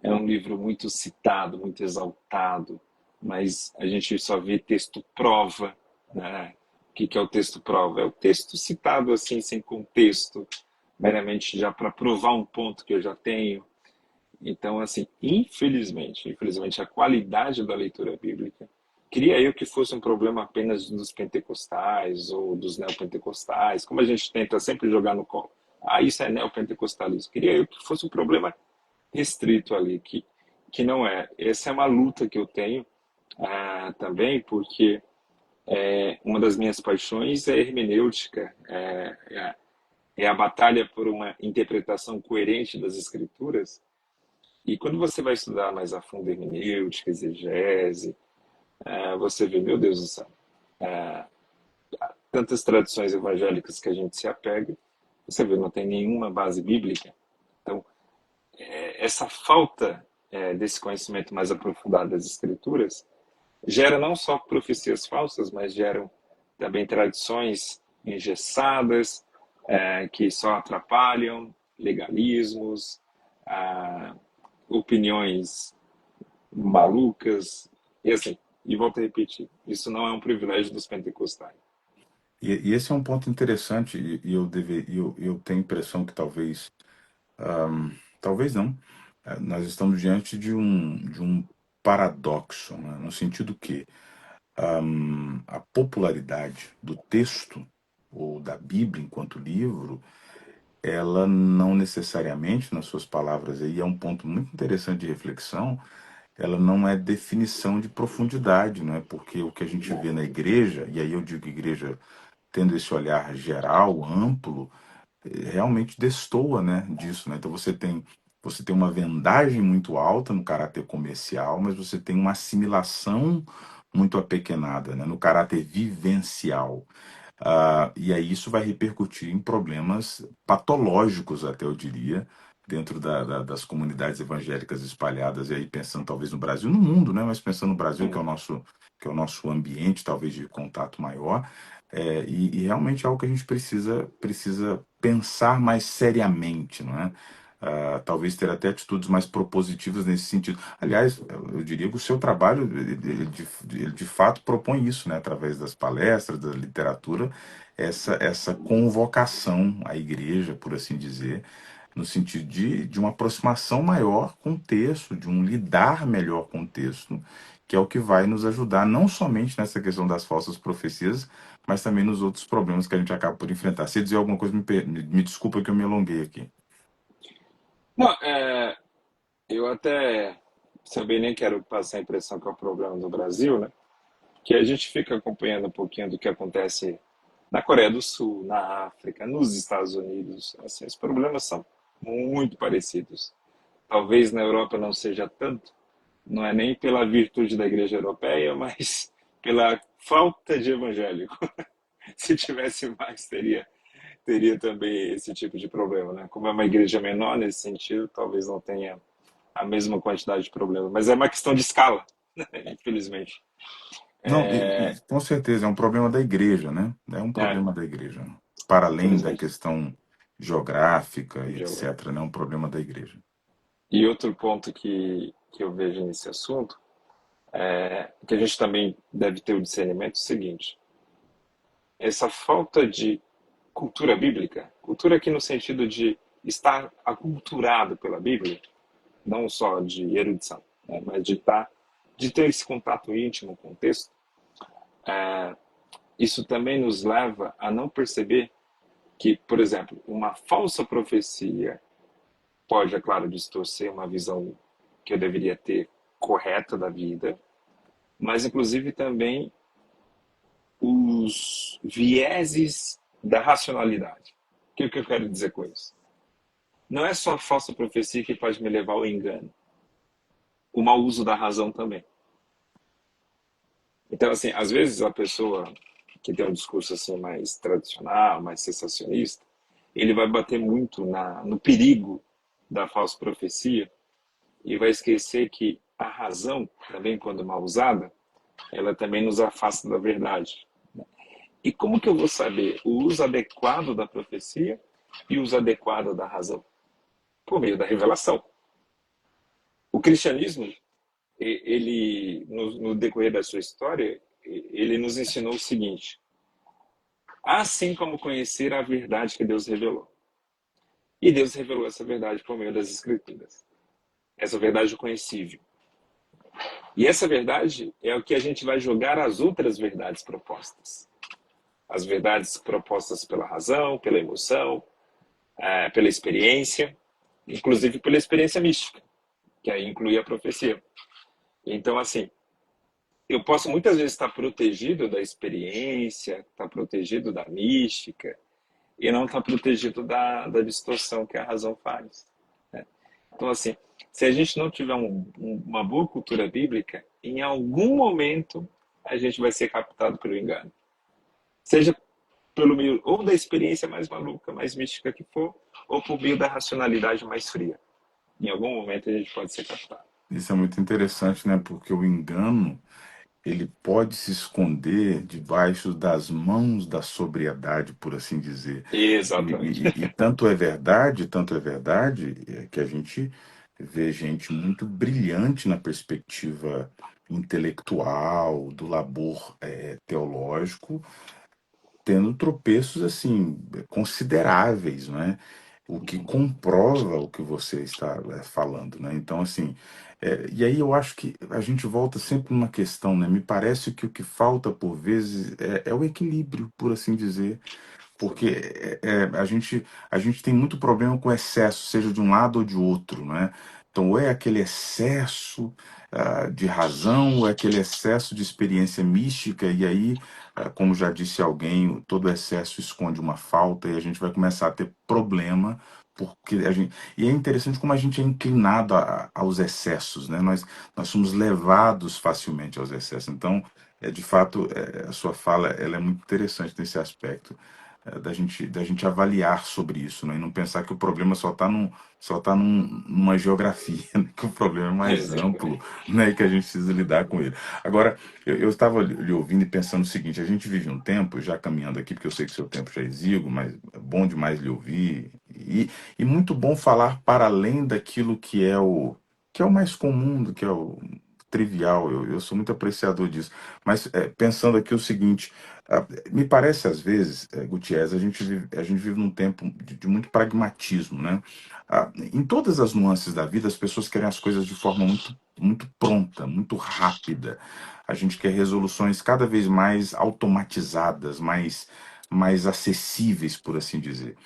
é um livro muito citado, muito exaltado, mas a gente só vê texto prova, né? O que é o texto prova? É o texto citado assim, sem contexto, meramente já para provar um ponto que eu já tenho. Então, assim, infelizmente, a qualidade da leitura bíblica, queria eu que fosse um problema apenas dos pentecostais ou dos neopentecostais, como a gente tenta sempre jogar no colo. Isso é neopentecostalismo. Queria eu que fosse um problema restrito ali, que não é. Essa é uma luta que eu tenho também, porque uma das minhas paixões é a hermenêutica, é a batalha por uma interpretação coerente das escrituras. E quando você vai estudar mais a fundo hermenêutica, exegese, você vê, meu Deus do céu, tantas tradições evangélicas que a gente se apega, você vê, não tem nenhuma base bíblica. Então, essa falta desse conhecimento mais aprofundado das Escrituras gera não só profecias falsas, mas geram também tradições engessadas, que só atrapalham, legalismos, ah, opiniões malucas, e assim, e volto a repetir, isso não é um privilégio dos pentecostais. E esse é um ponto interessante, eu tenho a impressão que talvez não, nós estamos diante de um paradoxo, né? No sentido que a popularidade do texto ou da Bíblia enquanto livro, ela não necessariamente, nas suas palavras aí, é um ponto muito interessante de reflexão, ela não é definição de profundidade, não é? Porque o que a gente vê na igreja, e aí eu digo igreja tendo esse olhar geral, amplo, realmente destoa, né, disso, né? Então você tem uma vendagem muito alta no caráter comercial, mas você tem uma assimilação muito apequenada, né, no caráter vivencial. E aí isso vai repercutir em problemas patológicos, até eu diria, dentro das comunidades evangélicas espalhadas, e aí pensando talvez no Brasil, no mundo, né? Mas pensando no Brasil, que é o nosso ambiente, talvez, de contato maior, e realmente é algo que a gente precisa pensar mais seriamente, não é? Talvez ter até atitudes mais propositivas nesse sentido. Aliás, eu diria que o seu trabalho, ele de fato propõe isso, né? Através das palestras, da literatura, essa convocação à igreja, por assim dizer, no sentido de uma aproximação maior com o texto, de um lidar melhor com o texto, que é o que vai nos ajudar não somente nessa questão das falsas profecias, mas também nos outros problemas que a gente acaba por enfrentar. Se dizer alguma coisa, me desculpa que eu me alonguei aqui. Não, eu até também nem quero passar a impressão que é o problema do Brasil, né? Que a gente fica acompanhando um pouquinho do que acontece na Coreia do Sul, na África, nos Estados Unidos. Assim, os problemas são muito parecidos. Talvez na Europa não seja tanto, não é nem pela virtude da igreja europeia, mas pela falta de evangélico. Se tivesse mais, teria também esse tipo de problema, né? Como é uma igreja menor nesse sentido, talvez não tenha a mesma quantidade de problemas, mas é uma questão de escala, né? Infelizmente. Não, com certeza, é um problema da igreja, né? É um É, problema da igreja. Para além da infelizmente. questão geográfica e etc., né? É um problema da igreja. E outro ponto que eu vejo nesse assunto que a gente também deve ter o discernimento é o seguinte: essa falta de cultura bíblica, cultura aqui no sentido de estar aculturado pela Bíblia, não só de erudição, né, mas de ter esse contato íntimo com o texto, isso também nos leva a não perceber que, por exemplo, uma falsa profecia pode, é claro, distorcer uma visão que eu deveria ter correta da vida, mas inclusive também os vieses da racionalidade. O que eu quero dizer com isso? Não é só a falsa profecia que pode me levar ao engano, o mau uso da razão também. Então, assim, às vezes a pessoa que tem um discurso assim mais tradicional, mais sensacionista, ele vai bater muito no perigo da falsa profecia e vai esquecer que a razão, também quando mal usada, ela também nos afasta da verdade. E como que eu vou saber o uso adequado da profecia e o uso adequado da razão? Por meio da revelação. O cristianismo, ele, no decorrer da sua história, ele nos ensinou o seguinte: assim como conhecer a verdade que Deus revelou. E Deus revelou essa verdade por meio das Escrituras. Essa verdade é conhecível. E essa verdade é o que a gente vai jogar as outras verdades propostas. As verdades propostas pela razão, pela emoção, pela experiência, inclusive pela experiência mística, que aí inclui a profecia. Então, assim, eu posso muitas vezes estar protegido da experiência, estar protegido da mística, e não estar protegido da distorção que a razão faz, né? Então, assim, se a gente não tiver uma boa cultura bíblica, em algum momento a gente vai ser captado pelo engano. Seja pelo meio ou da experiência mais maluca, mais mística que for, ou por meio da racionalidade mais fria. Em algum momento a gente pode ser captado. Isso é muito interessante, né? Porque o engano, ele pode se esconder debaixo das mãos da sobriedade, por assim dizer. Exatamente. E tanto é verdade, que a gente vê gente muito brilhante na perspectiva intelectual, do labor teológico, tendo tropeços assim consideráveis, né? O que comprova o que você está falando, né? Então, assim, e aí eu acho que a gente volta sempre numa questão, né? Me parece que o que falta por vezes é o equilíbrio, por assim dizer, porque a gente tem muito problema com excesso, seja de um lado ou de outro, né? Então, ou é aquele excesso de razão, ou é aquele excesso de experiência mística, e aí, como já disse alguém, todo excesso esconde uma falta, e a gente vai começar a ter problema, porque a gente. E é interessante como a gente é inclinado aos excessos, né? Nós somos levados facilmente aos excessos. Então, de fato, a sua fala ela é muito interessante nesse aspecto da gente avaliar sobre isso, né? E não pensar que o problema só tá numa geografia, né? Que o problema é mais amplo, Exatamente. né? E que a gente precisa lidar com ele. Agora, eu estava lhe ouvindo e pensando o seguinte: a gente vive um tempo, já caminhando aqui, porque eu sei que seu tempo já é exíguo, mas é bom demais lhe ouvir e muito bom falar para além daquilo que é o mais comum, do que é o trivial. Eu sou muito apreciador disso. Mas pensando aqui o seguinte. Me parece, às vezes, Gutiérrez, a gente vive num tempo de muito pragmatismo, né? Em todas as nuances da vida, as pessoas querem as coisas de forma muito pronta, muito rápida. A gente quer resoluções cada vez mais automatizadas, mais acessíveis, por assim dizer.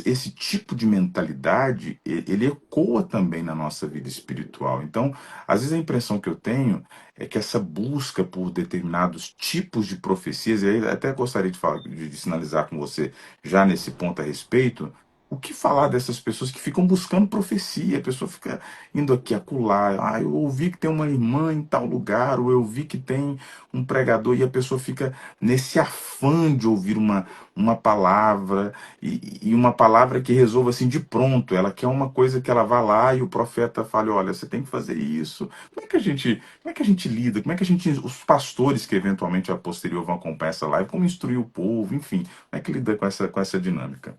Esse tipo de mentalidade, ele ecoa também na nossa vida espiritual. Então, às vezes a impressão que eu tenho é que essa busca por determinados tipos de profecias, e aí até gostaria de falar, de sinalizar com você já nesse ponto a respeito, o que falar dessas pessoas que ficam buscando profecia, a pessoa fica indo aqui acolá, eu ouvi que tem uma irmã em tal lugar, ou eu vi que tem um pregador, e a pessoa fica nesse afã de ouvir uma palavra, e uma palavra que resolva assim de pronto. Ela quer uma coisa que ela vá lá e o profeta fale, olha, você tem que fazer isso. Como é que a gente lida? Como é que a gente, os pastores que eventualmente a posterior vão acompanhar essa live, como instruir o povo, enfim, como é que lida com essa dinâmica?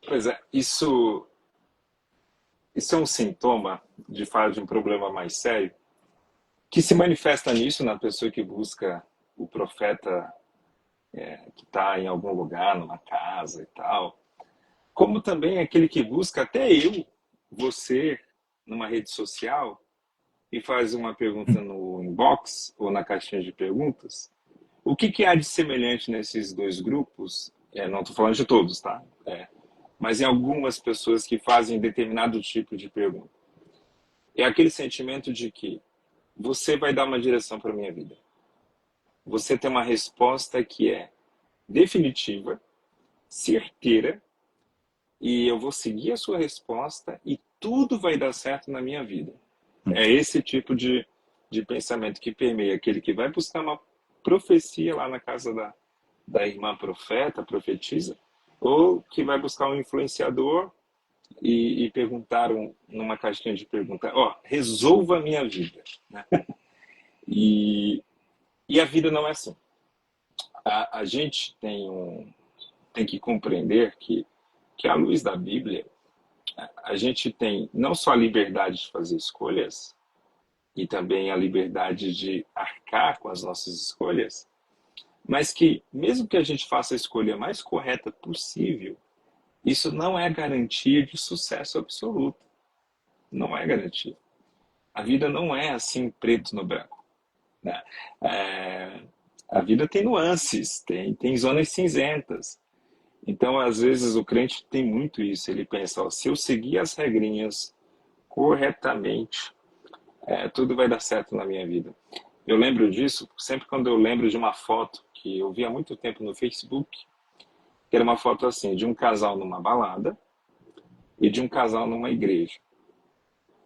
Pois é, isso é um sintoma de fato de um problema mais sério que se manifesta nisso na pessoa que busca o profeta que está em algum lugar, numa casa e tal, como também aquele que busca até eu, você, numa rede social e faz uma pergunta no inbox ou na caixinha de perguntas. O que há de semelhante nesses dois grupos? Não estou falando de todos, tá? Mas em algumas pessoas que fazem determinado tipo de pergunta. É aquele sentimento de que você vai dar uma direção para a minha vida. Você tem uma resposta que é definitiva, certeira, e eu vou seguir a sua resposta e tudo vai dar certo na minha vida. É esse tipo de pensamento que permeia aquele que vai buscar uma profecia lá na casa da irmã profeta, profetisa, ou que vai buscar um influenciador e perguntar numa caixinha de perguntas, resolva a minha vida. Né? E a vida não é assim. A gente tem que compreender que, à luz da Bíblia, a gente tem não só a liberdade de fazer escolhas, e também a liberdade de arcar com as nossas escolhas, mas que, mesmo que a gente faça a escolha mais correta possível, isso não é garantia de sucesso absoluto. Não é garantia. A vida não é assim preto no branco. Né? É, a vida tem nuances, tem zonas cinzentas. Então, às vezes, o crente tem muito isso. Ele pensa, se eu seguir as regrinhas corretamente, tudo vai dar certo na minha vida. Eu lembro disso sempre quando eu lembro de uma foto que eu vi há muito tempo no Facebook, que era uma foto assim, de um casal numa balada, e de um casal numa igreja.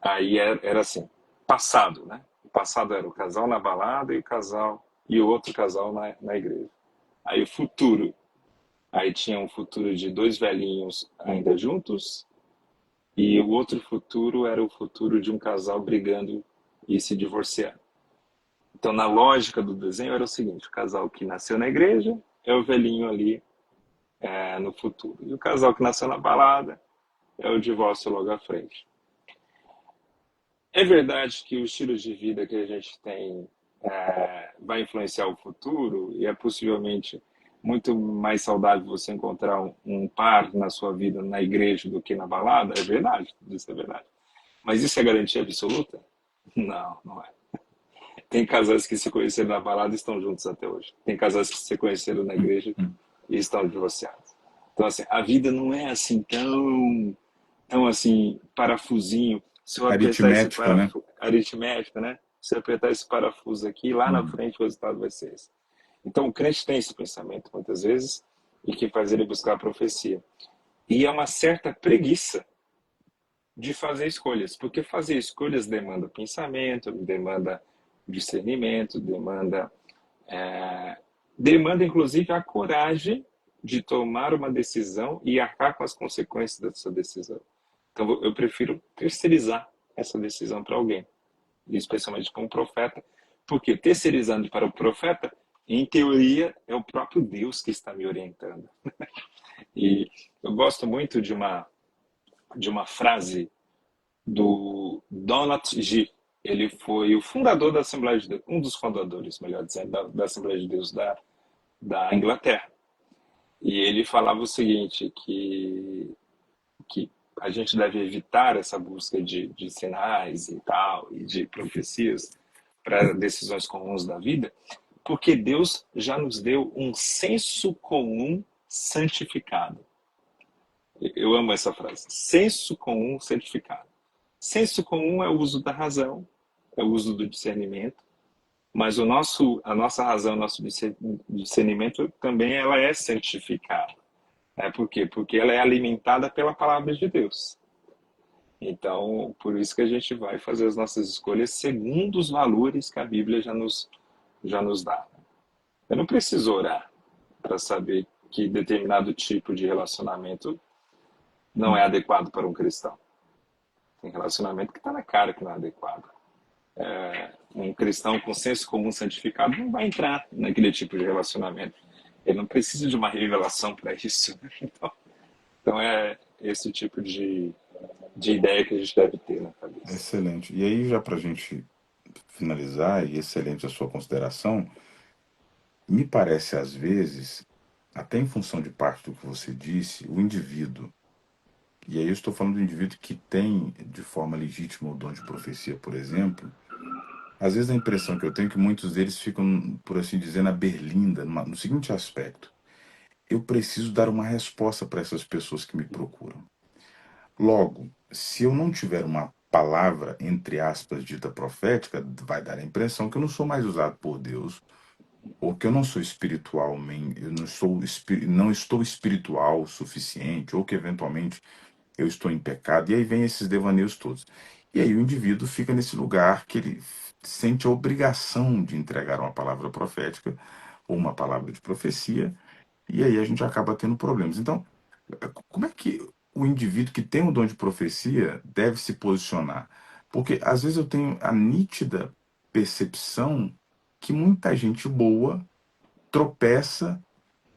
Aí era assim, passado, né? O passado era o casal na balada e o outro casal na igreja. Aí o futuro, aí tinha um futuro de dois velhinhos ainda juntos e o outro futuro era o futuro de um casal brigando e se divorciando. Então, na lógica do desenho era o seguinte: o casal que nasceu na igreja é o velhinho ali no futuro. E o casal que nasceu na balada é o divórcio logo à frente. É verdade que o estilo de vida que a gente tem vai influenciar o futuro e é possivelmente muito mais saudável você encontrar um par na sua vida na igreja do que na balada? É verdade, isso é verdade. Mas isso é garantia absoluta? Não, não é. Tem casais que se conheceram na balada e estão juntos até hoje. Tem casais que se conheceram na igreja e estão divorciados. Então, assim, a vida não é assim tão assim, parafusinho. Se eu apertar esse Aritmética, né? parafuso, aritmética, né? Se eu apertar esse parafuso aqui, lá na Hum. frente o resultado vai ser esse. Então, o crente tem esse pensamento muitas vezes e que faz ele buscar a profecia. E é uma certa preguiça de fazer escolhas, porque fazer escolhas demanda pensamento, demanda discernimento, demanda inclusive a coragem de tomar uma decisão e arcar com as consequências dessa decisão. Então eu prefiro terceirizar essa decisão para alguém, especialmente com um profeta, porque terceirizando para o profeta, em teoria, é o próprio Deus que está me orientando. E eu gosto muito de uma frase do Donat G. Ele foi o fundador da Assembleia de Deus, um dos fundadores, melhor dizendo, da Assembleia de Deus da Inglaterra. E ele falava o seguinte, que a gente deve evitar essa busca de sinais e tal, e de profecias para decisões comuns da vida, porque Deus já nos deu um senso comum santificado. Eu amo essa frase. Senso comum santificado. Senso comum é o uso da razão, é o uso do discernimento, mas a nossa razão, o nosso discernimento também ela é santificada. Por quê? Porque ela é alimentada pela palavra de Deus. Então, por isso que a gente vai fazer as nossas escolhas segundo os valores que a Bíblia já nos dá. Eu não preciso orar para saber que determinado tipo de relacionamento não é adequado para um cristão. Tem relacionamento que está na cara que não é adequado. Um cristão com senso comum santificado não vai entrar naquele tipo de relacionamento. Ele não precisa de uma revelação para isso. Então é esse tipo de ideia que a gente deve ter na cabeça. Excelente. E aí, já para a gente finalizar, e excelente a sua consideração, me parece às vezes, até em função de parte do que você disse, o indivíduo, e aí eu estou falando do indivíduo que tem de forma legítima o dom de profecia, por exemplo, às vezes a impressão que eu tenho é que muitos deles ficam, por assim dizer, na berlinda, no seguinte aspecto: eu preciso dar uma resposta para essas pessoas que me procuram. Logo, se eu não tiver uma palavra, entre aspas, dita profética, vai dar a impressão que eu não sou mais usado por Deus, ou que eu não sou espiritual, eu não estou espiritual o suficiente, ou que eventualmente eu estou em pecado, e aí vem esses devaneios todos. E aí o indivíduo fica nesse lugar que ele sente a obrigação de entregar uma palavra profética ou uma palavra de profecia, e aí a gente acaba tendo problemas. Então, como é que o indivíduo que tem o dom de profecia deve se posicionar? Porque às vezes eu tenho a nítida percepção que muita gente boa tropeça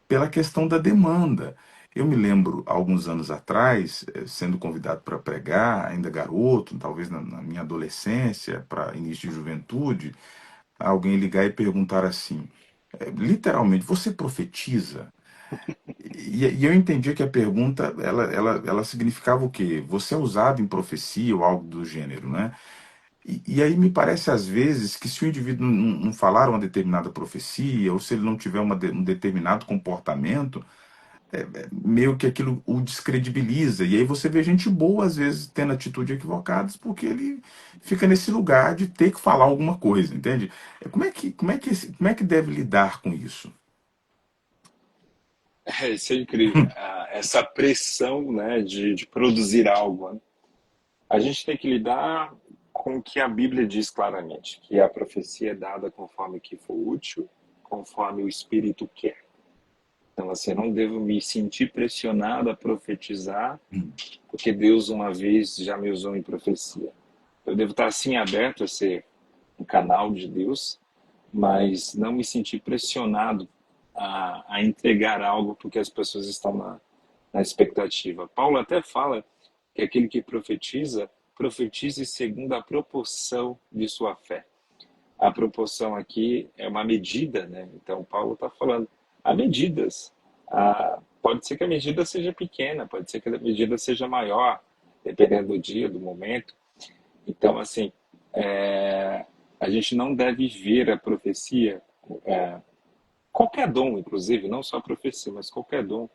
pela questão da demanda. Eu me lembro, há alguns anos atrás, sendo convidado para pregar, ainda garoto, talvez na minha adolescência, para início de juventude, alguém ligar e perguntar assim, literalmente, você profetiza? E eu entendi que a pergunta, ela significava o quê? Você é usado em profecia ou algo do gênero, né? E aí me parece às vezes que se o indivíduo não falar uma determinada profecia, ou se ele não tiver um determinado comportamento, meio que aquilo o descredibiliza. E aí você vê gente boa, às vezes, tendo atitude equivocadas, porque ele fica nesse lugar de ter que falar alguma coisa, entende? Como é que deve lidar com isso? Isso é incrível. essa pressão, né, de produzir algo, né? A gente tem que lidar com o que a Bíblia diz claramente, que a profecia é dada conforme que for útil, conforme o Espírito quer. Então, assim, eu não devo me sentir pressionado a profetizar, porque Deus uma vez já me usou em profecia. Eu devo estar, assim, aberto a ser um canal de Deus, mas não me sentir pressionado a entregar algo porque as pessoas estão na expectativa. Paulo até fala que aquele que profetiza, profetize segundo a proporção de sua fé. A proporção aqui é uma medida, né? Então, Paulo está falando, há medidas. Pode ser que a medida seja pequena, pode ser que a medida seja maior, dependendo do dia, do momento. Então, assim, a gente não deve ver a profecia, qualquer dom, inclusive, não só a profecia, mas qualquer dom.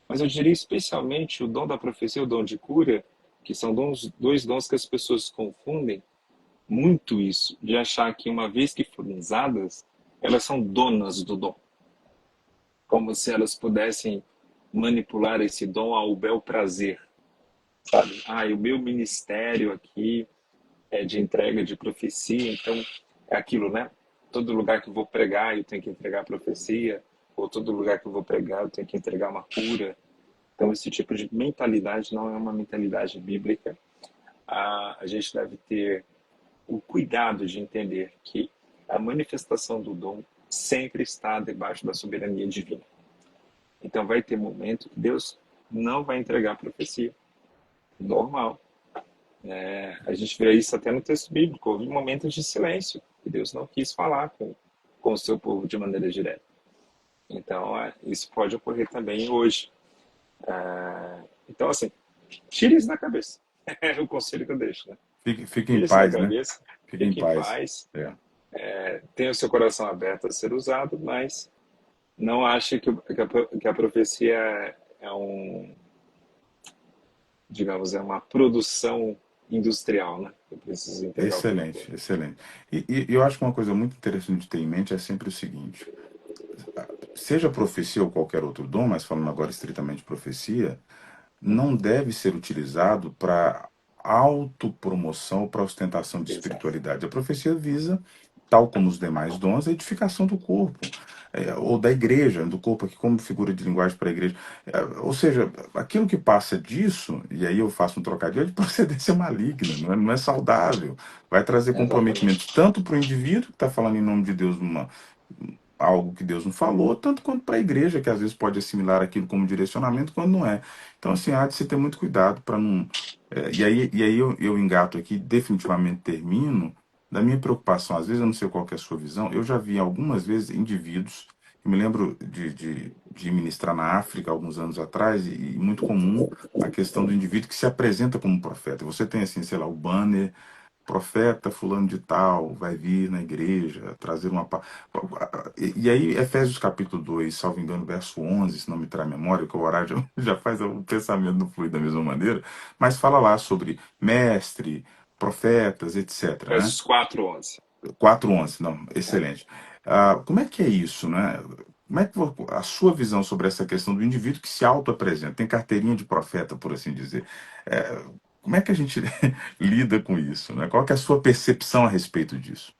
Mas eu diria especialmente o dom da profecia e o dom de cura, que são dois dons que as pessoas confundem muito isso, de achar que uma vez que foram usadas, elas são donas do dom. Como se elas pudessem manipular esse dom ao bel prazer, sabe? E o meu ministério aqui é de entrega de profecia, então é aquilo, né? Todo lugar que eu vou pregar, eu tenho que entregar a profecia, ou todo lugar que eu vou pregar, eu tenho que entregar uma cura. Então, esse tipo de mentalidade não é uma mentalidade bíblica. A gente deve ter o cuidado de entender que a manifestação do dom sempre está debaixo da soberania divina. Então, vai ter momento que Deus não vai entregar a profecia. Normal. A gente vê isso até no texto bíblico. Houve momentos de silêncio e Deus não quis falar com o seu povo de maneira direta. Então, isso pode ocorrer também hoje. Então, assim, tire isso da cabeça. É o conselho que eu deixo, né? Fique em Tire isso da paz, né? cabeça, Fique em fique em paz. paz, É. tenha o seu coração aberto a ser usado, mas não ache que a profecia digamos, é uma produção industrial, né? Eu preciso entregar o tempo todo. Excelente, excelente. E eu acho que uma coisa muito interessante de ter em mente é sempre o seguinte: seja profecia ou qualquer outro dom, mas falando agora estritamente de profecia, não deve ser utilizado para autopromoção ou para ostentação de Exato. espiritualidade. A profecia visa, tal como os demais dons, a edificação do corpo, ou da igreja, do corpo aqui como figura de linguagem para a igreja. Ou seja, aquilo que passa disso, e aí eu faço um trocadilho, é de procedência maligna, não é saudável. Vai trazer comprometimento Exatamente. tanto para o indivíduo, que está falando em nome de Deus, algo que Deus não falou, tanto quanto para a igreja, que às vezes pode assimilar aquilo como direcionamento, quando não é. Então, assim, há de se ter muito cuidado para não. E aí eu engato aqui, definitivamente termino, da minha preocupação, às vezes eu não sei qual que é a sua visão, eu já vi algumas vezes indivíduos, eu me lembro de ministrar na África alguns anos atrás, e muito comum a questão do indivíduo que se apresenta como profeta. Você tem, assim, sei lá, o banner profeta fulano de tal vai vir na igreja trazer e aí Efésios capítulo 2 salvo engano, verso 11, se não me trai a memória, que o horário já faz o pensamento não flui da mesma maneira, mas fala lá sobre mestre, profetas, etc, né? Efésios 4:11. 4:11, não, excelente. Como é que é isso, né? Como é que a sua visão sobre essa questão do indivíduo que se auto-apresenta, tem carteirinha de profeta, por assim dizer? É, como é que a gente lida com isso, né? Qual que é a sua percepção a respeito disso?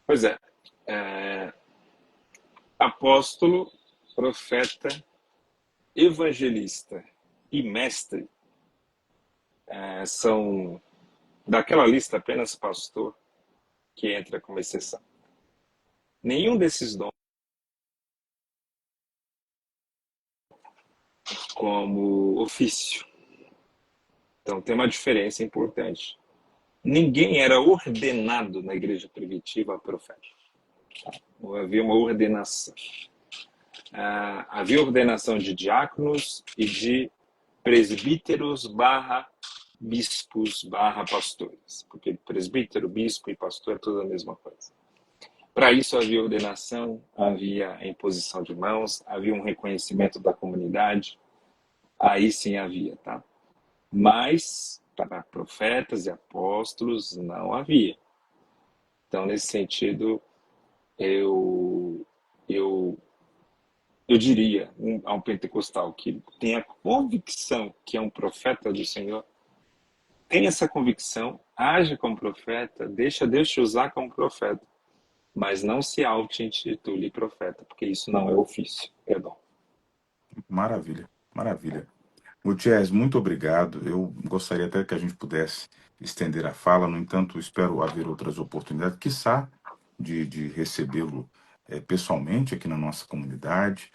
Pois é, apóstolo, profeta, evangelista e mestre são, daquela lista, apenas pastor que entra como exceção. Nenhum desses dons como ofício. Então tem uma diferença importante. Ninguém era ordenado na igreja primitiva a profeta. Não havia uma ordenação. Havia ordenação de diáconos e de presbíteros barra bispos barra pastores, porque presbítero, bispo e pastor é tudo a mesma coisa. Para isso havia ordenação, havia a imposição de mãos, havia um reconhecimento da comunidade, aí sim havia, tá? Mas para profetas e apóstolos não havia. Então, nesse sentido, eu eu diria a um pentecostal que tem a convicção que é um profeta do Senhor, tem essa convicção, age como profeta, deixa Deus te usar como profeta, mas não se auto-intitule profeta, porque isso não é ofício, é dom. Maravilha, maravilha. Gutiérrez, muito obrigado. Eu gostaria até que a gente pudesse estender a fala, no entanto, espero haver outras oportunidades, quiçá, de recebê-lo pessoalmente aqui na nossa comunidade.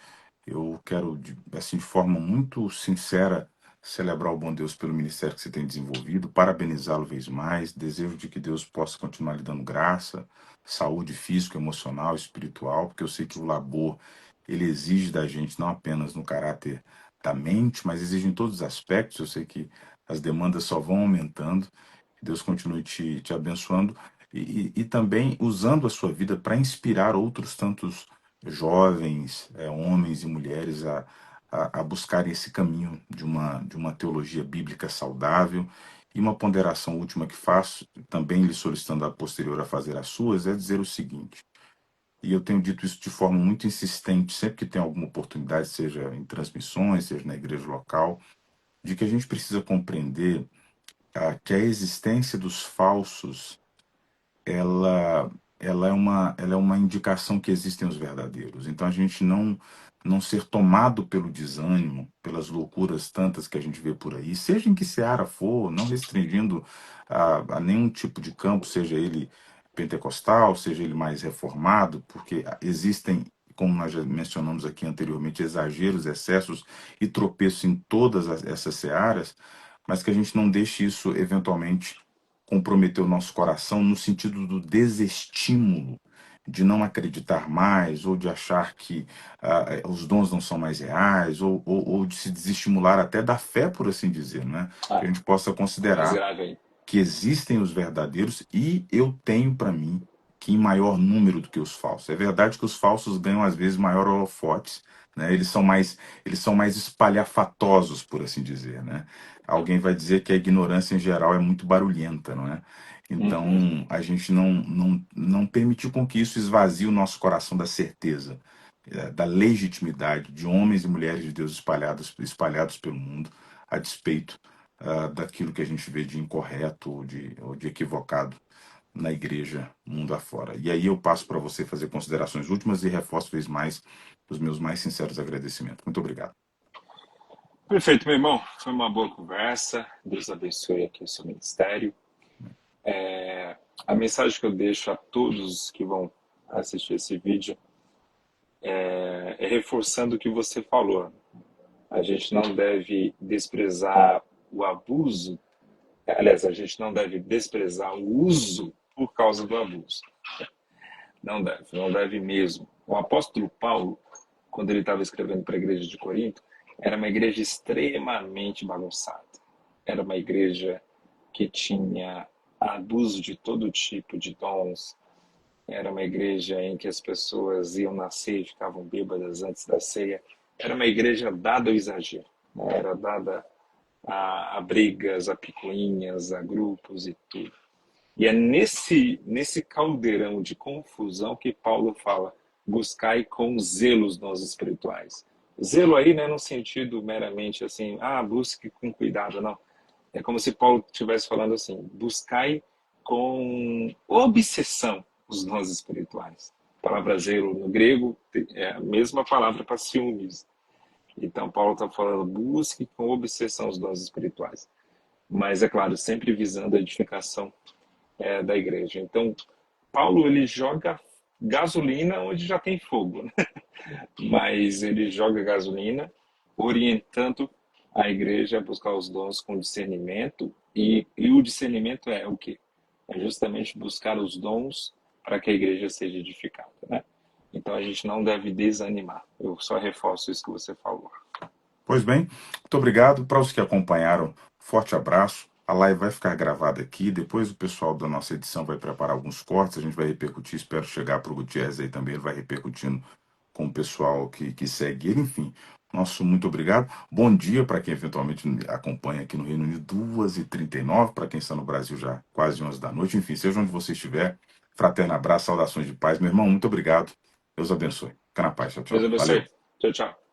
Eu quero, assim, de forma muito sincera, celebrar o bom Deus pelo ministério que você tem desenvolvido, parabenizá-lo vez mais, desejo de que Deus possa continuar lhe dando graça, saúde física, emocional, espiritual, porque eu sei que o labor, ele exige da gente não apenas no caráter da mente, mas exige em todos os aspectos. Eu sei que as demandas só vão aumentando. Que Deus continue te abençoando e também usando a sua vida para inspirar outros tantos jovens, homens e mulheres a buscarem esse caminho de uma teologia bíblica saudável. E uma ponderação última que faço, também lhe solicitando a posterior a fazer as suas, é dizer o seguinte: e eu tenho dito isso de forma muito insistente, sempre que tem alguma oportunidade, seja em transmissões, seja na igreja local, de que a gente precisa compreender que a existência dos falsos, ela, ela é uma indicação que existem os verdadeiros. Então a gente não ser tomado pelo desânimo, pelas loucuras tantas que a gente vê por aí, seja em que seara for, não restringindo a nenhum tipo de campo, seja ele pentecostal, seja ele mais reformado, porque existem, como nós já mencionamos aqui anteriormente, exageros, excessos e tropeços em todas essas searas, mas que a gente não deixe isso eventualmente comprometer o nosso coração no sentido do desestímulo, de não acreditar mais, ou de achar que os dons não são mais reais, ou de se desestimular até da fé, por assim dizer, né? Que a Ah, gente possa é mais considerar grave aí. que existem os verdadeiros e eu tenho para mim que em maior número do que os falsos. É verdade que os falsos ganham às vezes maior holofotes, né? Eles são mais espalhafatosos, por assim dizer, né? Alguém vai dizer que a ignorância em geral é muito barulhenta, não é? Uhum. Então, a gente não permitiu com que isso esvazie o nosso coração da certeza, da legitimidade de homens e mulheres de Deus espalhados pelo mundo, a despeito daquilo que a gente vê de incorreto ou de equivocado na igreja, mundo afora. E aí eu passo para você fazer considerações últimas e reforço vez mais os meus mais sinceros agradecimentos. Muito obrigado. Perfeito, meu irmão. Foi uma boa conversa. Deus abençoe aqui o seu ministério. A mensagem que eu deixo a todos que vão assistir esse vídeo é reforçando o que você falou. A gente não deve desprezar o abuso. Aliás, a gente não deve desprezar o uso por causa do abuso. Não deve mesmo. O apóstolo Paulo, quando ele estava escrevendo para a igreja de Corinto, era uma igreja extremamente bagunçada. Era uma igreja que tinha abuso de todo tipo de dons. Era uma igreja em que as pessoas iam na ceia e ficavam bêbadas antes da ceia. Era uma igreja dada ao exagero, né? Era dada a brigas, a picuinhas, a grupos e tudo. E é nesse caldeirão de confusão que Paulo fala: buscai com zelo os dons espirituais. Zelo aí, né, no sentido meramente assim, busque com cuidado, não. É como se Paulo estivesse falando assim: buscai com obsessão os dons espirituais. A palavra zelo no grego é a mesma palavra para ciúmes. Então, Paulo está falando: busque com obsessão os dons espirituais. Mas, é claro, sempre visando a edificação da igreja. Então, Paulo ele joga gasolina onde já tem fogo, né? Mas ele joga gasolina orientando a igreja a buscar os dons com discernimento e o discernimento é o quê? É justamente buscar os dons para que a igreja seja edificada, né? Então a gente não deve desanimar. Eu só reforço isso que você falou. Pois bem, muito obrigado. Para os que acompanharam, forte abraço. A live vai ficar gravada aqui. Depois o pessoal da nossa edição vai preparar alguns cortes. A gente vai repercutir. Espero chegar para o Gutierrez aí também. Ele vai repercutindo com o pessoal que segue ele. Enfim, nosso muito obrigado. Bom dia para quem eventualmente acompanha aqui no Reino Unido, 2h39. Para quem está no Brasil já quase 11 da noite. Enfim, seja onde você estiver, fraterno abraço, saudações de paz. Meu irmão, muito obrigado. Deus abençoe. Fica na paz. Tchau, Deus tchau. abençoe. Valeu. Tchau, tchau.